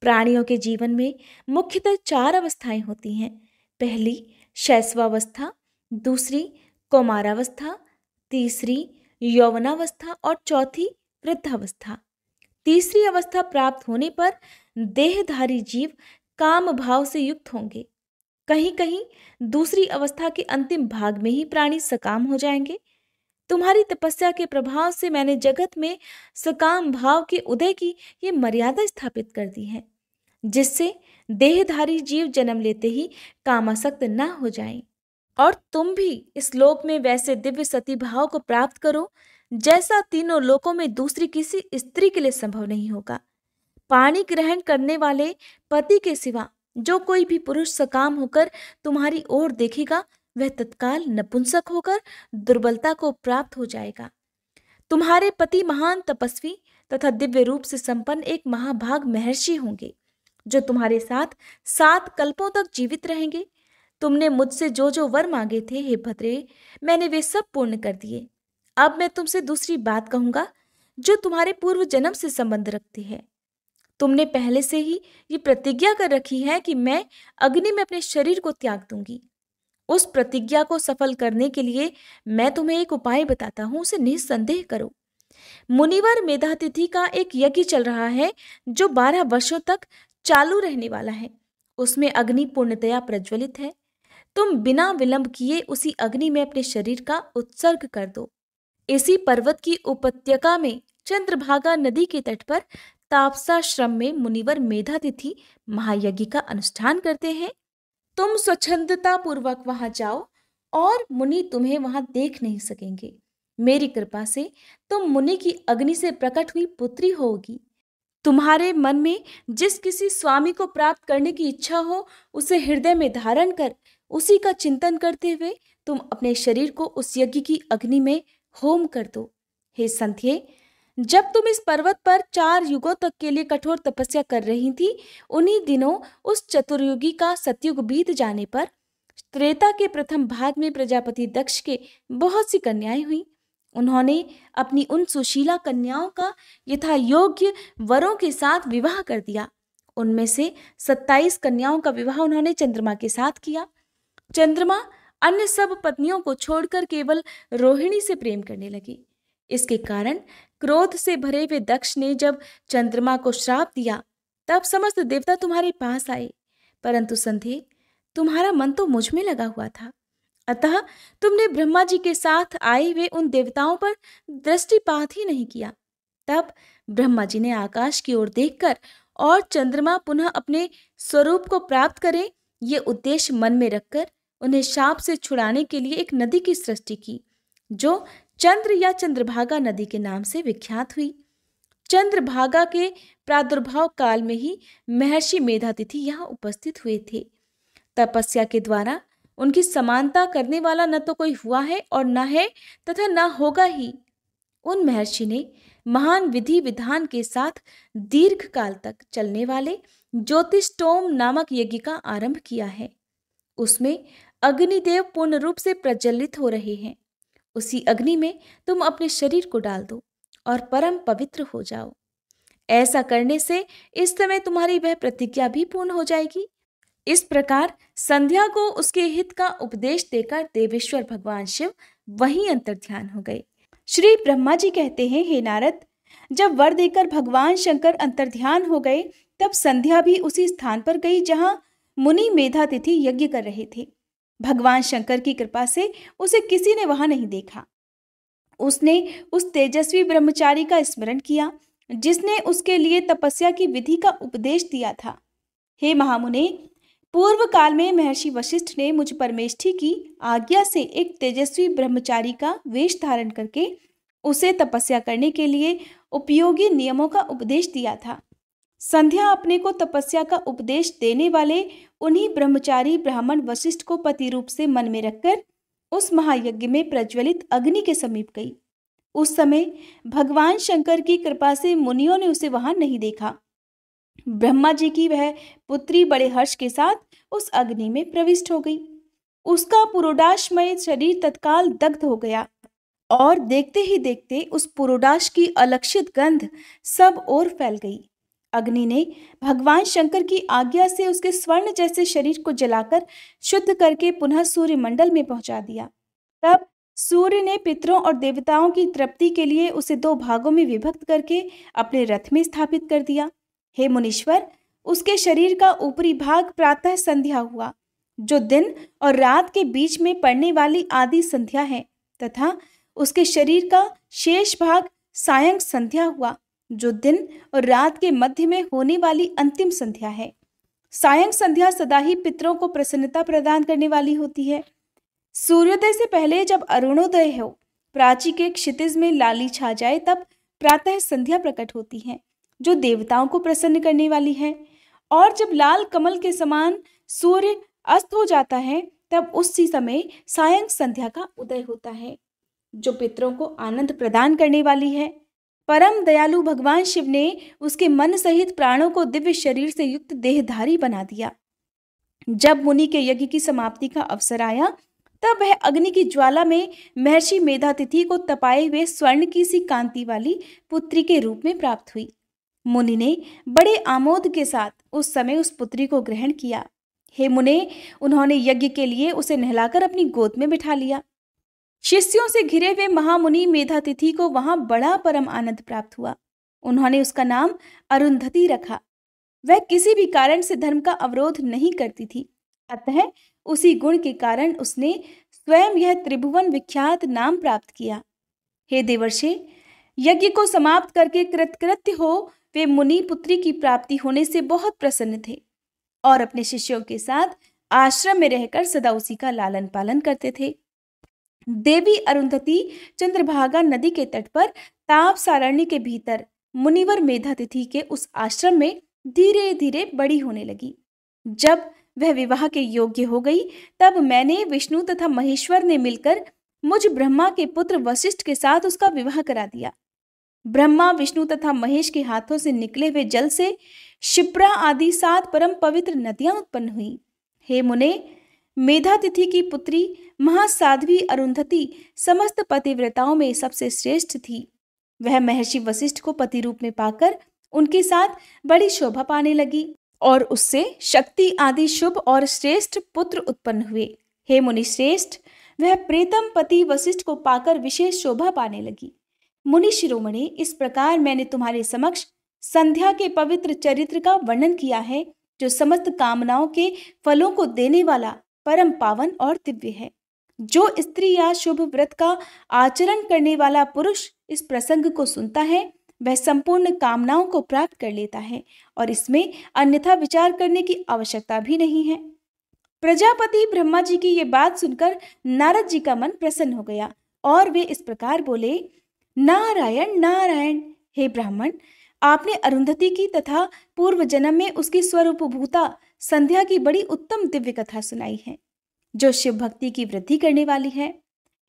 प्राणियों के जीवन में मुख्यतः 4 अवस्थाएं होती हैं। पहली शैशवावस्था, दूसरी कौमारावस्था, तीसरी यौवनावस्था और चौथी वृद्धावस्था। तीसरी अवस्था प्राप्त होने पर देहधारी जीव काम भाव से युक्त होंगे। कहीं कहीं दूसरी अवस्था के अंतिम भाग में ही प्राणी सकाम हो जाएंगे। तुम्हारी तपस्या के प्रभाव से मैंने जगत में सकाम भाव के उदय की ये मर्यादा स्थापित कर दी है, जिससे देहधारी जीव जन्म लेते ही कामासक्त न हो जाएं। और तुम भी इस लोक में वैसे दिव्य सती भाव को प्राप्त करो जैसा तीनों लोकों में दूसरी किसी स्त्री के लिए संभव नहीं होगा। पानी ग्रहण करने वाले पति के सिवा जो कोई भी पुरुष सकाम होकर तुम्हारी ओर देखेगा वह तत्काल नपुंसक होकर दुर्बलता को प्राप्त हो जाएगा। तुम्हारे पति महान तपस्वी तथा दिव्य रूप से संपन्न एक महाभाग महर्षि होंगे जो तुम्हारे साथ 7 कल्पों तक जीवित रहेंगे। तुमने मुझसे जो जो वर मांगे थे हे भद्रे, मैंने वे सब पूर्ण कर दिए। अब मैं तुमसे दूसरी बात कहूंगा जो तुम्हारे पूर्व जन्म से संबंध रखती है। तुमने पहले से ही ये प्रतिज्ञा कर रखी है कि मैं अग्नि में अपने शरीर को त्याग दूंगी। उस प्रतिज्ञा को सफल करने के लिए मैं तुम्हें एक उपाय बताता हूं, उसे निस्संदेह करो। मुनिवर मेधातिथि का एक यज्ञ चल रहा है जो 12 वर्षों तक चालू रहने वाला है। उसमें अग्नि पूर्णतया प्रज्वलित है। तुम बिना विलंब किए उसी अग्नि में अपने शरीर का उत्सर्ग कर दो। इसी पर्वत की उपत्यका में चंद्रभागा नदी के तट पर तापसाश्रम में मुनिवर मेधातिथि महायज्ञ का अनुष्ठान करते हैं। तुम स्वच्छंदता पूर्वक वहां जाओ और मुनि तुम्हें वहां देख नहीं सकेंगे। मेरी कृपा से तुम मुनि की अग्नि से प्रकट हुई पुत्री होगी। तुम्हारे मन में जिस किसी स्वामी को प्राप्त करने की इच्छा हो उसे हृदय में धारण कर उसी का चिंतन करते हुए तुम अपने शरीर को उस यज्ञ की अग्नि में होम कर दो। हे संध्ये, जब तुम इस पर्वत पर 4 युगों तक के लिए कठोर तपस्या कर रही थी, उन्हीं दिनों उस चतुर्युगी का सतयुग बीत जाने पर त्रेता के प्रथम भाग में प्रजापति दक्ष के बहुत सी कन्याएं हुई। उन्होंने अपनी उन सुशीला कन्याओं का यथा योग्य वरों के साथ विवाह कर दिया। उनमें से 27 कन्याओं का विवाह उन्होंने चंद्रमा के साथ किया। चंद्रमा अन्य सब पत्नियों को छोड़कर केवल रोहिणी से प्रेम करने लगी। इसके कारण क्रोध से भरे हुए दक्ष ने जब चंद्रमा को श्राप दिया तब समस्त देवता तुम्हारे पास आए, परंतु संध्या, तुम्हारा मन तो मुझ में लगा हुआ था। अतः तुमने ब्रह्मा जी के साथ आए हुए उन देवताओं पर दृष्टिपात ही नहीं किया। तब ब्रह्मा जी ने आकाश की ओर देखकर और चंद्रमा पुनः अपने स्वरूप को प्राप्त करे ये उद्देश्य मन में रखकर उन्हें शाप से छुड़ाने के लिए एक नदी की सृष्टि की जो चंद्र या चंद्रभागा नदी के नाम से विख्यात हुई। चंद्रभागा के प्रादुर्भाव काल में ही महर्षि मेधातिथि यहाँ उपस्थित हुए थे। तपस्या के द्वारा उनकी समानता करने वाला न तो कोई हुआ है और न है तथा न होगा ही। उन महर्षि ने महान विधि विधान के साथ दीर्घ काल तक चलने वाले ज्योतिष्टोम नामक यज्ञ का आरंभ किया है। उसमें अग्निदेव पूर्ण रूप से प्रज्वलित हो रहे हैं। उसी अग्नि में तुम अपने शरीर को डाल दो और परम पवित्र हो जाओ। ऐसा करने से इस समय तुम्हारी वह प्रतिज्ञा भी पूर्ण हो जाएगी। इस प्रकार संध्या को उसके हित का उपदेश देकर देवेश्वर भगवान शिव वहीं अंतर्ध्यान हो गए। श्री ब्रह्मा जी कहते हैं, हे नारद, जब वर देकर भगवान शंकर अंतर्ध्यान हो गए तब संध्या भी उसी स्थान पर गई जहां मुनि मेधातिथि यज्ञ कर रहे थे। भगवान शंकर की कृपा से उसे किसी ने वहां नहीं देखा। उसने उस तेजस्वी ब्रह्मचारी का स्मरण किया जिसने उसके लिए तपस्या की विधि का उपदेश दिया था। हे महामुने, पूर्व काल में महर्षि वशिष्ठ ने मुझ परमेष्ठी की आज्ञा से एक तेजस्वी ब्रह्मचारी का वेश धारण करके उसे तपस्या करने के लिए उपयोगी नियमों का उपदेश दिया था। संध्या अपने को तपस्या का उपदेश देने वाले उन्हीं ब्रह्मचारी ब्राह्मण वशिष्ठ को पति रूप से मन में रखकर उस महायज्ञ में प्रज्वलित अग्नि के समीप गई। उस समय भगवान शंकर की कृपा से मुनियों ने उसे वहां नहीं देखा। ब्रह्मा जी की वह पुत्री बड़े हर्ष के साथ उस अग्नि में प्रविष्ट हो गई। उसका पुरोडाशमय शरीर तत्काल दग्ध हो गया और देखते ही देखते उस पुरोडाश की अलक्षित गंध सब ओर फैल गई। अग्नि ने भगवान शंकर की आज्ञा से उसके स्वर्ण जैसे शरीर को जलाकर शुद्ध करके पुनः सूर्य मंडल में पहुंचा दिया। तब सूर्य ने पितरों और देवताओं की तृप्ति के लिए उसे 2 भागों में विभक्त करके अपने रथ में स्थापित कर दिया। हे मुनीश्वर, उसके शरीर का ऊपरी भाग प्रातः संध्या हुआ, जो दिन और रात के बीच में पड़ने वाली आदि संध्या है, तथा उसके शरीर का शेष भाग सायं संध्या हुआ, जो दिन और रात के मध्य में होने वाली अंतिम संध्या है। सायं संध्या सदा ही पितरों को प्रसन्नता प्रदान करने वाली होती है। सूर्योदय से पहले जब अरुणोदय हो, प्राची के क्षितिज में लाली छा जाए, तब प्रातः संध्या प्रकट होती है, जो देवताओं को प्रसन्न करने वाली है। और जब लाल कमल के समान सूर्य अस्त हो जाता है, तब उसी समय सायं संध्या का उदय होता है, जो पितरों को आनंद प्रदान करने वाली है। परम दयालु भगवान शिव ने उसके मन सहित प्राणों को दिव्य शरीर से युक्त देहधारी बना दिया। जब मुनि के यज्ञ की समाप्ति का अवसर आया, तब वह अग्नि की ज्वाला में महर्षि मेधातिथि को तपाए हुए स्वर्ण की सी कांति वाली पुत्री के रूप में प्राप्त हुई। मुनि ने बड़े आमोद के साथ उस समय उस पुत्री को ग्रहण किया। हे मुने, उन्होंने यज्ञ के लिए उसे नहलाकर अपनी गोद में बिठा लिया। शिष्यों से घिरे हुए महामुनि मेधातिथि को वहां बड़ा परम आनंद प्राप्त हुआ। उन्होंने उसका नाम अरुंधति रखा। वह किसी भी कारण से धर्म का अवरोध नहीं करती थी, अतः उसी गुण के कारण उसने स्वयं यह त्रिभुवन विख्यात नाम प्राप्त किया। हे देवर्षि, यज्ञ को समाप्त करके कृतकृत्य हो वे मुनि पुत्री की प्राप्ति होने से बहुत प्रसन्न थे और अपने शिष्यों के साथ आश्रम में रहकर सदा उसी का लालन पालन करते थे। देवी अरुंधति चंद्रभागा नदी के तट पर ताप सारण्य के भीतर मुनिवर मेधातिथि के उस आश्रम में धीरे धीरे बड़ी होने लगी। जब वह विवाह के योग्य हो गई, तब मैंने, विष्णु तथा महेश्वर ने मिलकर मुझ ब्रह्मा के पुत्र वशिष्ठ के साथ उसका विवाह करा दिया। ब्रह्मा, विष्णु तथा महेश के हाथों से निकले हुए जल से शिप्रा आदि 7 परम पवित्र नदियां उत्पन्न हुई। हे मुने, मेधातिथि की पुत्री महासाध्वी अरुंधति समस्त पतिव्रताओं में सबसे श्रेष्ठ थी। वह महर्षि वशिष्ठ को पति रूप में पाकर उनके साथ बड़ी शोभा पाने लगी और उससे शक्ति आदि शुभ और श्रेष्ठ पुत्र उत्पन्न हुए। हे मुनि श्रेष्ठ, वह प्रीतम पति वशिष्ठ को पाकर विशेष शोभा पाने लगी। मुनि शिरोमणि, इस प्रकार मैंने तुम्हारे समक्ष संध्या के पवित्र चरित्र का वर्णन किया है, जो समस्त कामनाओं के फलों को देने वाला, परम पावन और दिव्य है। जो स्त्री या शुभ व्रत का आचरण करने वाला पुरुष इस प्रसंग को सुनता है, वह संपूर्ण कामनाओं को प्राप्त कर लेता है और इसमें अन्यथा विचार करने की आवश्यकता भी नहीं है। प्रजापति ब्रह्मा जी की ये बात सुनकर नारद जी का मन प्रसन्न हो गया और वे इस प्रकार बोले, नारायण नारायण। हे ब्राह्मण, आपने अरुंधति की तथा पूर्व जन्म में उसकी स्वरूपभूता संध्या की बड़ी उत्तम दिव्य कथा सुनाई है, जो शिव भक्ति की वृद्धि करने वाली है।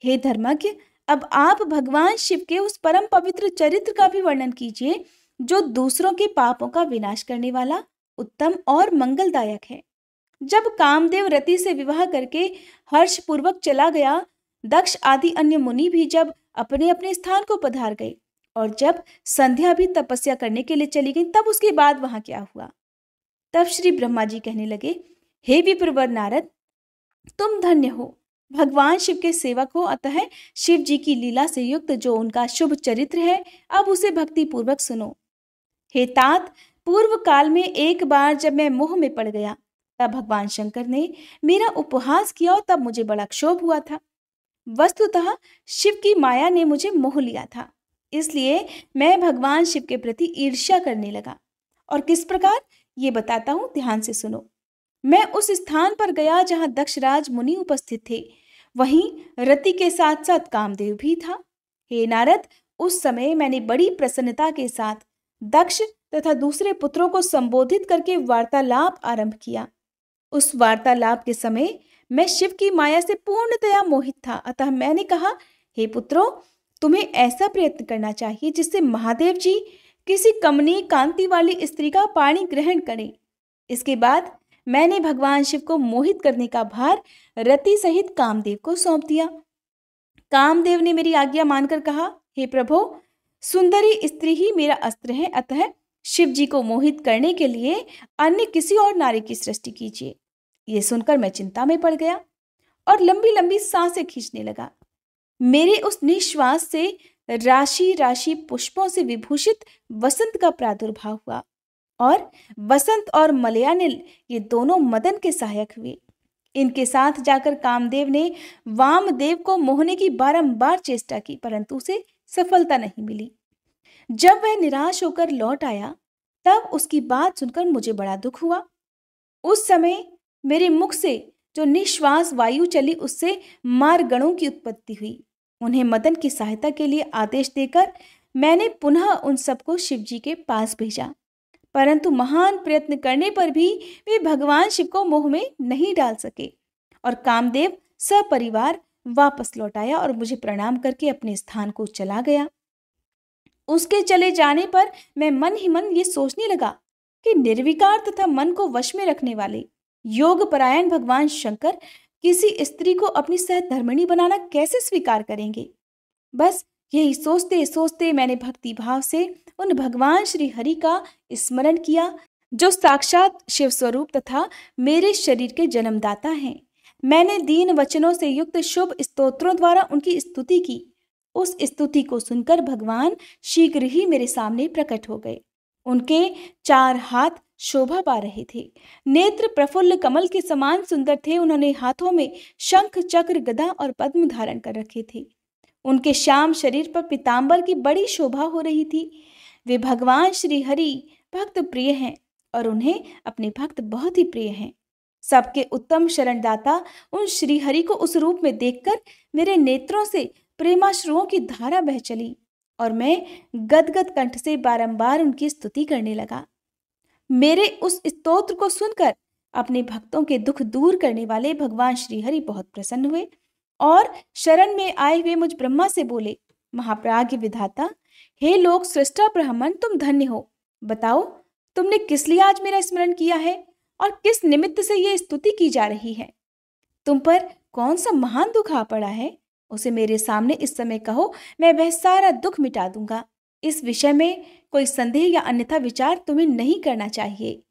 हे धर्मज्ञ, अब आप भगवान शिव के उस परम पवित्र चरित्र का भी वर्णन कीजिए, जो दूसरों के पापों का विनाश करने वाला, उत्तम और मंगलदायक है। जब कामदेव रति से विवाह करके हर्ष पूर्वक चला गया, दक्ष आदि अन्य मुनि भी जब अपने अपने स्थान को पधार गए और जब संध्या भी तपस्या करने के लिए चली गई, तब उसके बाद वहां क्या हुआ? तब श्री ब्रह्मा जी कहने लगे, हे विप्रवर नारद, तुम धन्य हो, भगवान शिव के सेवक हो, अतः शिव जी की लीला से युक्त जो उनका शुभ चरित्र है, अब उसे भक्ति पूर्वक सुनो। हे तात, पूर्व काल में एक बार जब मैं मोह में पड़ गया, तब भगवान शंकर ने मेरा उपहास किया और तब मुझे बड़ा क्षोभ हुआ था। वस्तुतः शिव की माया ने मुझे मोह लिया था, इसलिए मैं भगवान शिव के प्रति ईर्ष्या करने लगा। और किस प्रकार, ये बताता हूं, ध्यान से सुनो। मैं उस स्थान पर गया जहां दक्षराज मुनि उपस्थित थे, वहीं रति के साथ साथ कामदेव भी था। हे नारद, उस समय मैंने बड़ी प्रसन्नता के साथ दक्ष तथा दूसरे पुत्रों को संबोधित करके वार्तालाप आरंभ किया। उस वार्तालाप के समय मैं शिव की माया से पूर्णतया मोहित था, अतः मैंने कहा, हे पुत्रों, तुम्हें ऐसा प्रयत्न करना चाहिए जिससे महादेव जी किसी कमनीय कांति वाली स्त्री का पाणी ग्रहण करें। इसके बाद मैंने भगवान शिव को मोहित करने का भार रति सहित कामदेव को सौंप दिया। कामदेव ने मेरी आज्ञा मानकर कहा, हे प्रभु, सुंदरी स्त्री ही मेरा अस्त्र है, अतः शिव जी को मोहित करने के लिए अन्य किसी और नारी की सृष्टि कीजिए। ये सुनकर मैं चिंता में पड़ गया और लंबी लंबी सांसें खींचने लगा। मेरे उस निश्वास से राशि राशि पुष्पों से विभूषित वसंत का प्रादुर्भाव हुआ और वसंत और मलयानिल ये दोनों मदन के सहायक हुए। इनके साथ जाकर कामदेव ने वामदेव को मोहने की बारंबार चेष्टा की, परंतु उसे सफलता नहीं मिली। जब वह निराश होकर लौट आया तब उसकी बात सुनकर मुझे बड़ा दुख हुआ। उस समय मेरे मुख से जो निश्वास वायु चली उससे मारगणों की उत्पत्ति हुई। उन्हें मदन की सहायता के लिए आदेश देकर मैंने पुनः उन सबको शिव जी के पास भेजा, परंतु महान प्रयत्न करने पर भी वे भगवान शिव को मोह में नहीं डाल सके और कामदेव सपरिवार वापस लौट आया और मुझे प्रणाम करके अपने स्थान को चला गया। उसके चले जाने पर मैं मन ही मन ये सोचने लगा कि निर्विकार तथा मन को वश में रखने वाले योग परायण भगवान शंकर किसी स्त्री को अपनी सहधर्मिणी बनाना कैसे स्वीकार करेंगे। बस यही सोचते सोचते मैंने भक्ति भाव से उन भगवान श्री हरि का स्मरण किया, जो साक्षात शिव स्वरूप तथा मेरे शरीर के जन्मदाता हैं। मैंने दीन वचनों से युक्त शुभ स्तोत्रों द्वारा उनकी स्तुति की। उस स्तुति को सुनकर भगवान शीघ्र ही मेरे सामने प्रकट हो गए। उनके 4 हाथ शोभा पा रहे थे, नेत्र प्रफुल्ल कमल के समान सुंदर थे। उन्होंने हाथों में शंख, चक्र, गदा और पद्म धारण कर रखे थे। उनके श्याम शरीर पर पीतांबर की बड़ी शोभा हो रही थी। वे भगवान श्री हरि भक्त प्रिय हैं और उन्हें अपने भक्त बहुत ही प्रिय हैं। सबके उत्तम शरणदाता उन श्री हरि को उस रूप में देखकर मेरे नेत्रों से प्रेमाश्रुओं की धारा बह चली और मैं गदगद कंठ से बारंबार उनकी स्तुति करने लगा। मेरे उस स्तोत्र को सुनकर अपने भक्तों के दुख दूर करने वाले भगवान श्री हरि बहुत प्रसन्न हुए और शरण में आए हुए मुझ ब्रह्मा से बोले, महाप्राज्ञ विधाता, हे लोक सृष्टा ब्राह्मण, तुम धन्य हो। बताओ, तुमने किस लिए आज मेरा स्मरण किया है और किस निमित्त से यह स्तुति की जा रही है? तुम पर कौन सा महान दुख आ पड़ा है? उसे मेरे सामने इस समय कहो, मैं वह सारा दुख मिटा दूंगा। इस विषय में कोई संदेह या अन्यथा विचार तुम्हें नहीं करना चाहिए।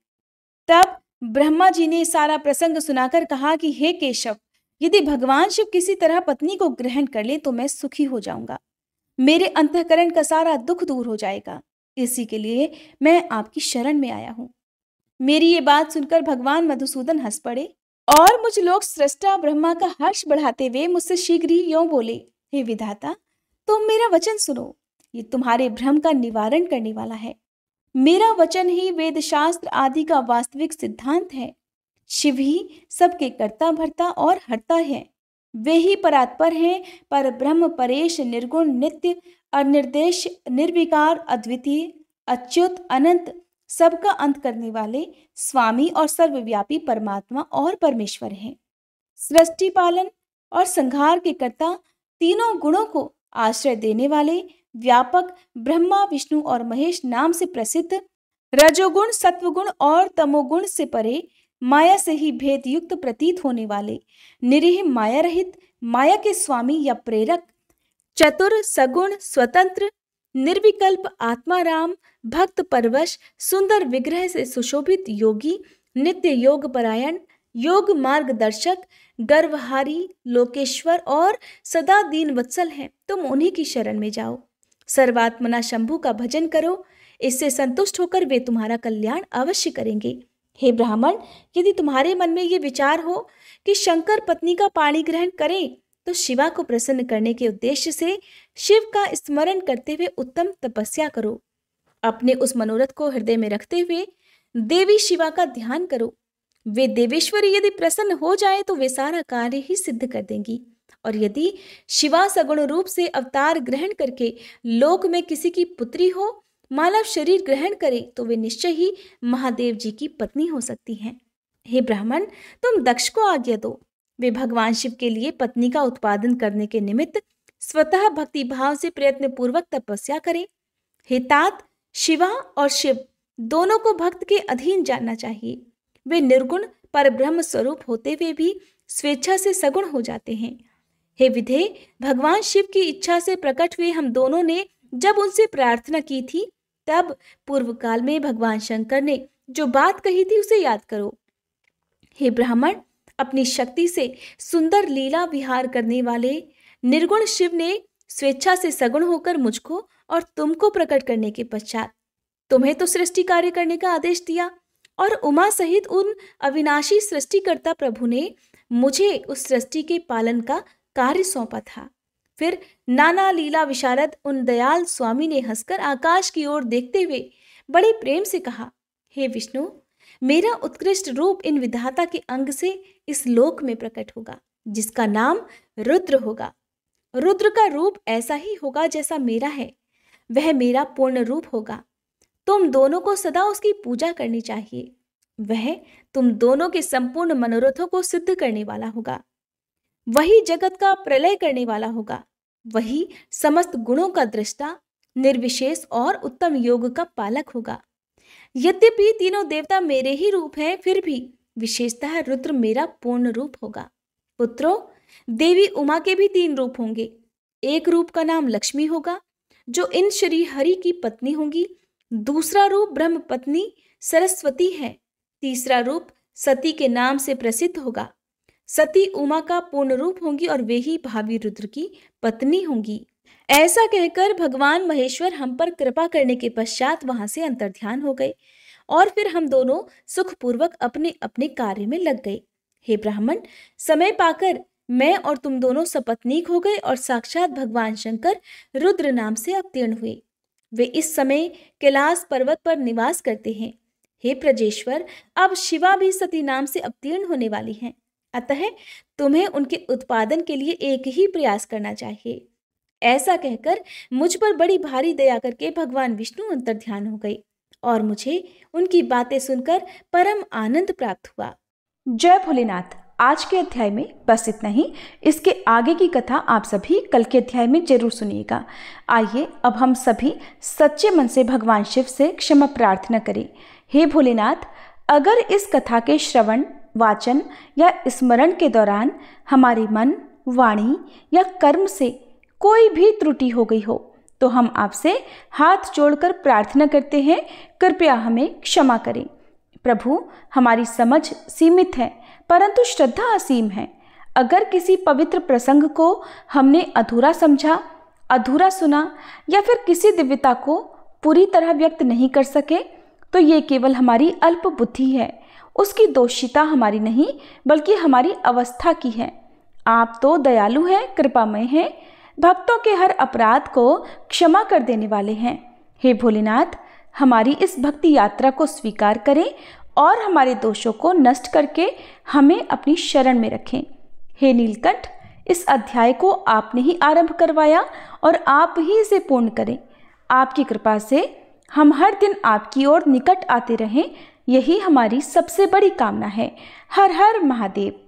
तब ब्रह्मा जी ने सारा प्रसंग सुनाकर कहा कि हे केशव, यदि भगवान शिव किसी तरह पत्नी को ग्रहण कर ले तो मैं सुखी हो जाऊंगा, मेरे अंतःकरण का सारा दुख दूर हो जाएगा। इसी के लिए मैं आपकी शरण में आया हूं। मेरी ये बात सुनकर भगवान मधुसूदन हंस पड़े और मुझ लोक सृष्टा ब्रह्मा का हर्ष बढ़ाते हुए मुझसे शीघ्र ही यूं बोले, हे विधाता, तुम मेरा वचन सुनो, ये तुम्हारे भ्रम का निवारण करने वाला है। मेरा वचन ही वेद शास्त्र आदि का वास्तविक सिद्धांत है। शिव ही सबके कर्ता भर्ता और हर्ता है। वे ही परात्पर हैं, पर ब्रह्म, परेश, निर्गुण, नित्य, अनिर्देश, निर्विकार, अद्वितीय, अच्युत, अनंत, सबका अंत करने वाले स्वामी और सर्वव्यापी परमात्मा और परमेश्वर हैं। सृष्टि पालन और संहार के कर्ता, तीनों गुणों को आश्रय देने वाले, व्यापक, ब्रह्मा, विष्णु और महेश नाम से प्रसिद्ध, रजोगुण, सत्वगुण और तमोगुण से परे, माया से ही भेद युक्त प्रतीत होने वाले, निरीह, माया रहित, माया के स्वामी या प्रेरक, चतुर, सगुण, स्वतंत्र, निर्विकल्प, आत्माराम, भक्त परवश, सुंदर विग्रह से सुशोभित योगी, नित्य योग परायण, योग मार्गदर्शक, गर्वहारी, लोकेश्वर और सदा दीन वत्सल हैं। तुम उन्हीं की शरण में जाओ। सर्वात्मना शंभु का भजन करो, इससे संतुष्ट होकर वे तुम्हारा कल्याण अवश्य करेंगे। हे ब्राह्मण, यदि तुम्हारे मन में ये विचार हो कि शंकर पत्नी का पाणी ग्रहण करें तो शिवा को प्रसन्न करने के उद्देश्य से शिव का स्मरण करते हुए उत्तम तपस्या करो। अपने उस मनोरथ को हृदय में रखते हुए देवी शिवा का ध्यान करो। वे देवेश्वरी यदि प्रसन्न हो जाए तो वे सारा कार्य ही सिद्ध कर देंगी, और यदि शिवा सगुण रूप से अवतार ग्रहण करके लोक में किसी की पुत्री हो, मानव शरीर ग्रहण करे, तो वे निश्चय ही महादेव जी की पत्नी हो सकती हैं। हे ब्राह्मण, तुम दक्ष को आज्ञा दो, वे भगवान शिव के लिए पत्नी का उत्पादन करने के निमित्त स्वतः भक्ति भाव से प्रयत्न पूर्वक तपस्या करें। हे तात, शिवा और शिव दोनों को भक्त के अधीन जानना चाहिए। वे निर्गुण परब्रह्म स्वरूप होते हुए भी स्वेच्छा से सगुण हो जाते हैं। हे विधे, भगवान शिव की इच्छा से प्रकट हुए हम दोनों ने जब उनसे प्रार्थना की थी, तब पूर्व काल में भगवान शंकर ने जो बात कही थी उसे याद करो। हे ब्राह्मण, अपनी शक्ति से सुंदर लीला विहार करने वाले निर्गुण शिव ने स्वेच्छा से सगुण होकर मुझको और तुमको प्रकट करने के पश्चात तुम्हें तो सृष्टि कार्य करने का आदेश दिया, और उमा सहित उन अविनाशी सृष्टिकर्ता प्रभु ने मुझे उस सृष्टि के पालन का कार्य सौंपा था। फिर नाना लीला विशारद उन दयाल स्वामी ने हंसकर आकाश की ओर देखते हुए बड़े प्रेम से कहा, हे विष्णु, मेरा उत्कृष्ट रूप इन विधाता के अंग से इस लोक में प्रकट होगा, जिसका नाम रुद्र होगा। रुद्र का रूप ऐसा ही होगा जैसा मेरा है, वह मेरा पूर्ण रूप होगा। तुम दोनों को सदा उसकी पूजा करनी चाहिए। वह तुम दोनों के संपूर्ण मनोरथों को सिद्ध करने वाला होगा। वही जगत का प्रलय करने वाला होगा। वही समस्त गुणों का दृष्टा, निर्विशेष और उत्तम योग का पालक होगा। यद्यपि तीनों देवता मेरे ही रूप हैं, फिर भी विशेषतः रुद्र मेरा पूर्ण रूप होगा। पुत्रों, देवी उमा के भी 3 रूप होंगे। एक रूप का नाम लक्ष्मी होगा, जो इन श्री हरि की पत्नी होंगी। दूसरा रूप ब्रह्म पत्नी सरस्वती है। तीसरा रूप सती के नाम से प्रसिद्ध होगा। सती उमा का पूर्ण रूप होंगी और वे ही भावी रुद्र की पत्नी होंगी। ऐसा कहकर भगवान महेश्वर हम पर कृपा करने के पश्चात वहां से अंतर्ध्यान हो गए, और फिर हम दोनों सुखपूर्वक अपने अपने कार्य में लग गए। हे ब्राह्मण, समय पाकर मैं और तुम दोनों सपत्नीक हो गए और साक्षात भगवान शंकर रुद्र नाम से अवतीर्ण हुए। वे इस समय कैलाश पर्वत पर निवास करते हैं। हे प्रजेश्वर, अब शिवा भी सती नाम से अवतीर्ण होने वाली हैं, अतः तुम्हें उनके उत्पादन के लिए एक ही प्रयास करना चाहिए। ऐसा कहकर मुझ पर बड़ी भारी दया करके भगवान विष्णु अंतर्ध्यान हो गए, और मुझे उनकी बातें सुनकर परम आनंद प्राप्त हुआ। जय भोलेनाथ। आज के अध्याय में बस इतना ही। इसके आगे की कथा आप सभी कल के अध्याय में जरूर सुनिएगा। आइए अब हम सभी सच्चे मन से भगवान शिव से क्षमा प्रार्थना करें। हे भोलेनाथ, अगर इस कथा के श्रवण, वाचन या स्मरण के दौरान हमारे मन, वाणी या कर्म से कोई भी त्रुटि हो गई हो, तो हम आपसे हाथ जोड़कर प्रार्थना करते हैं, कृपया हमें क्षमा करें। प्रभु, हमारी समझ सीमित है, परंतु श्रद्धा असीम है। अगर किसी पवित्र प्रसंग को हमने अधूरा समझा, अधूरा सुना या फिर किसी दिव्यता को पूरी तरह व्यक्त नहीं कर सके, तो ये केवल हमारी अल्प बुद्धि है। उसकी दोषिता हमारी नहीं, बल्कि हमारी अवस्था की है। आप तो दयालु हैं, कृपामय हैं, भक्तों के हर अपराध को क्षमा कर देने वाले हैं। हे भोलेनाथ, हमारी इस भक्ति यात्रा को स्वीकार करें और हमारे दोषों को नष्ट करके हमें अपनी शरण में रखें। हे नीलकंठ, इस अध्याय को आपने ही आरंभ करवाया और आप ही इसे पूर्ण करें। आपकी कृपा से हम हर दिन आपकी ओर निकट आते रहें, यही हमारी सबसे बड़ी कामना है। हर हर महादेव।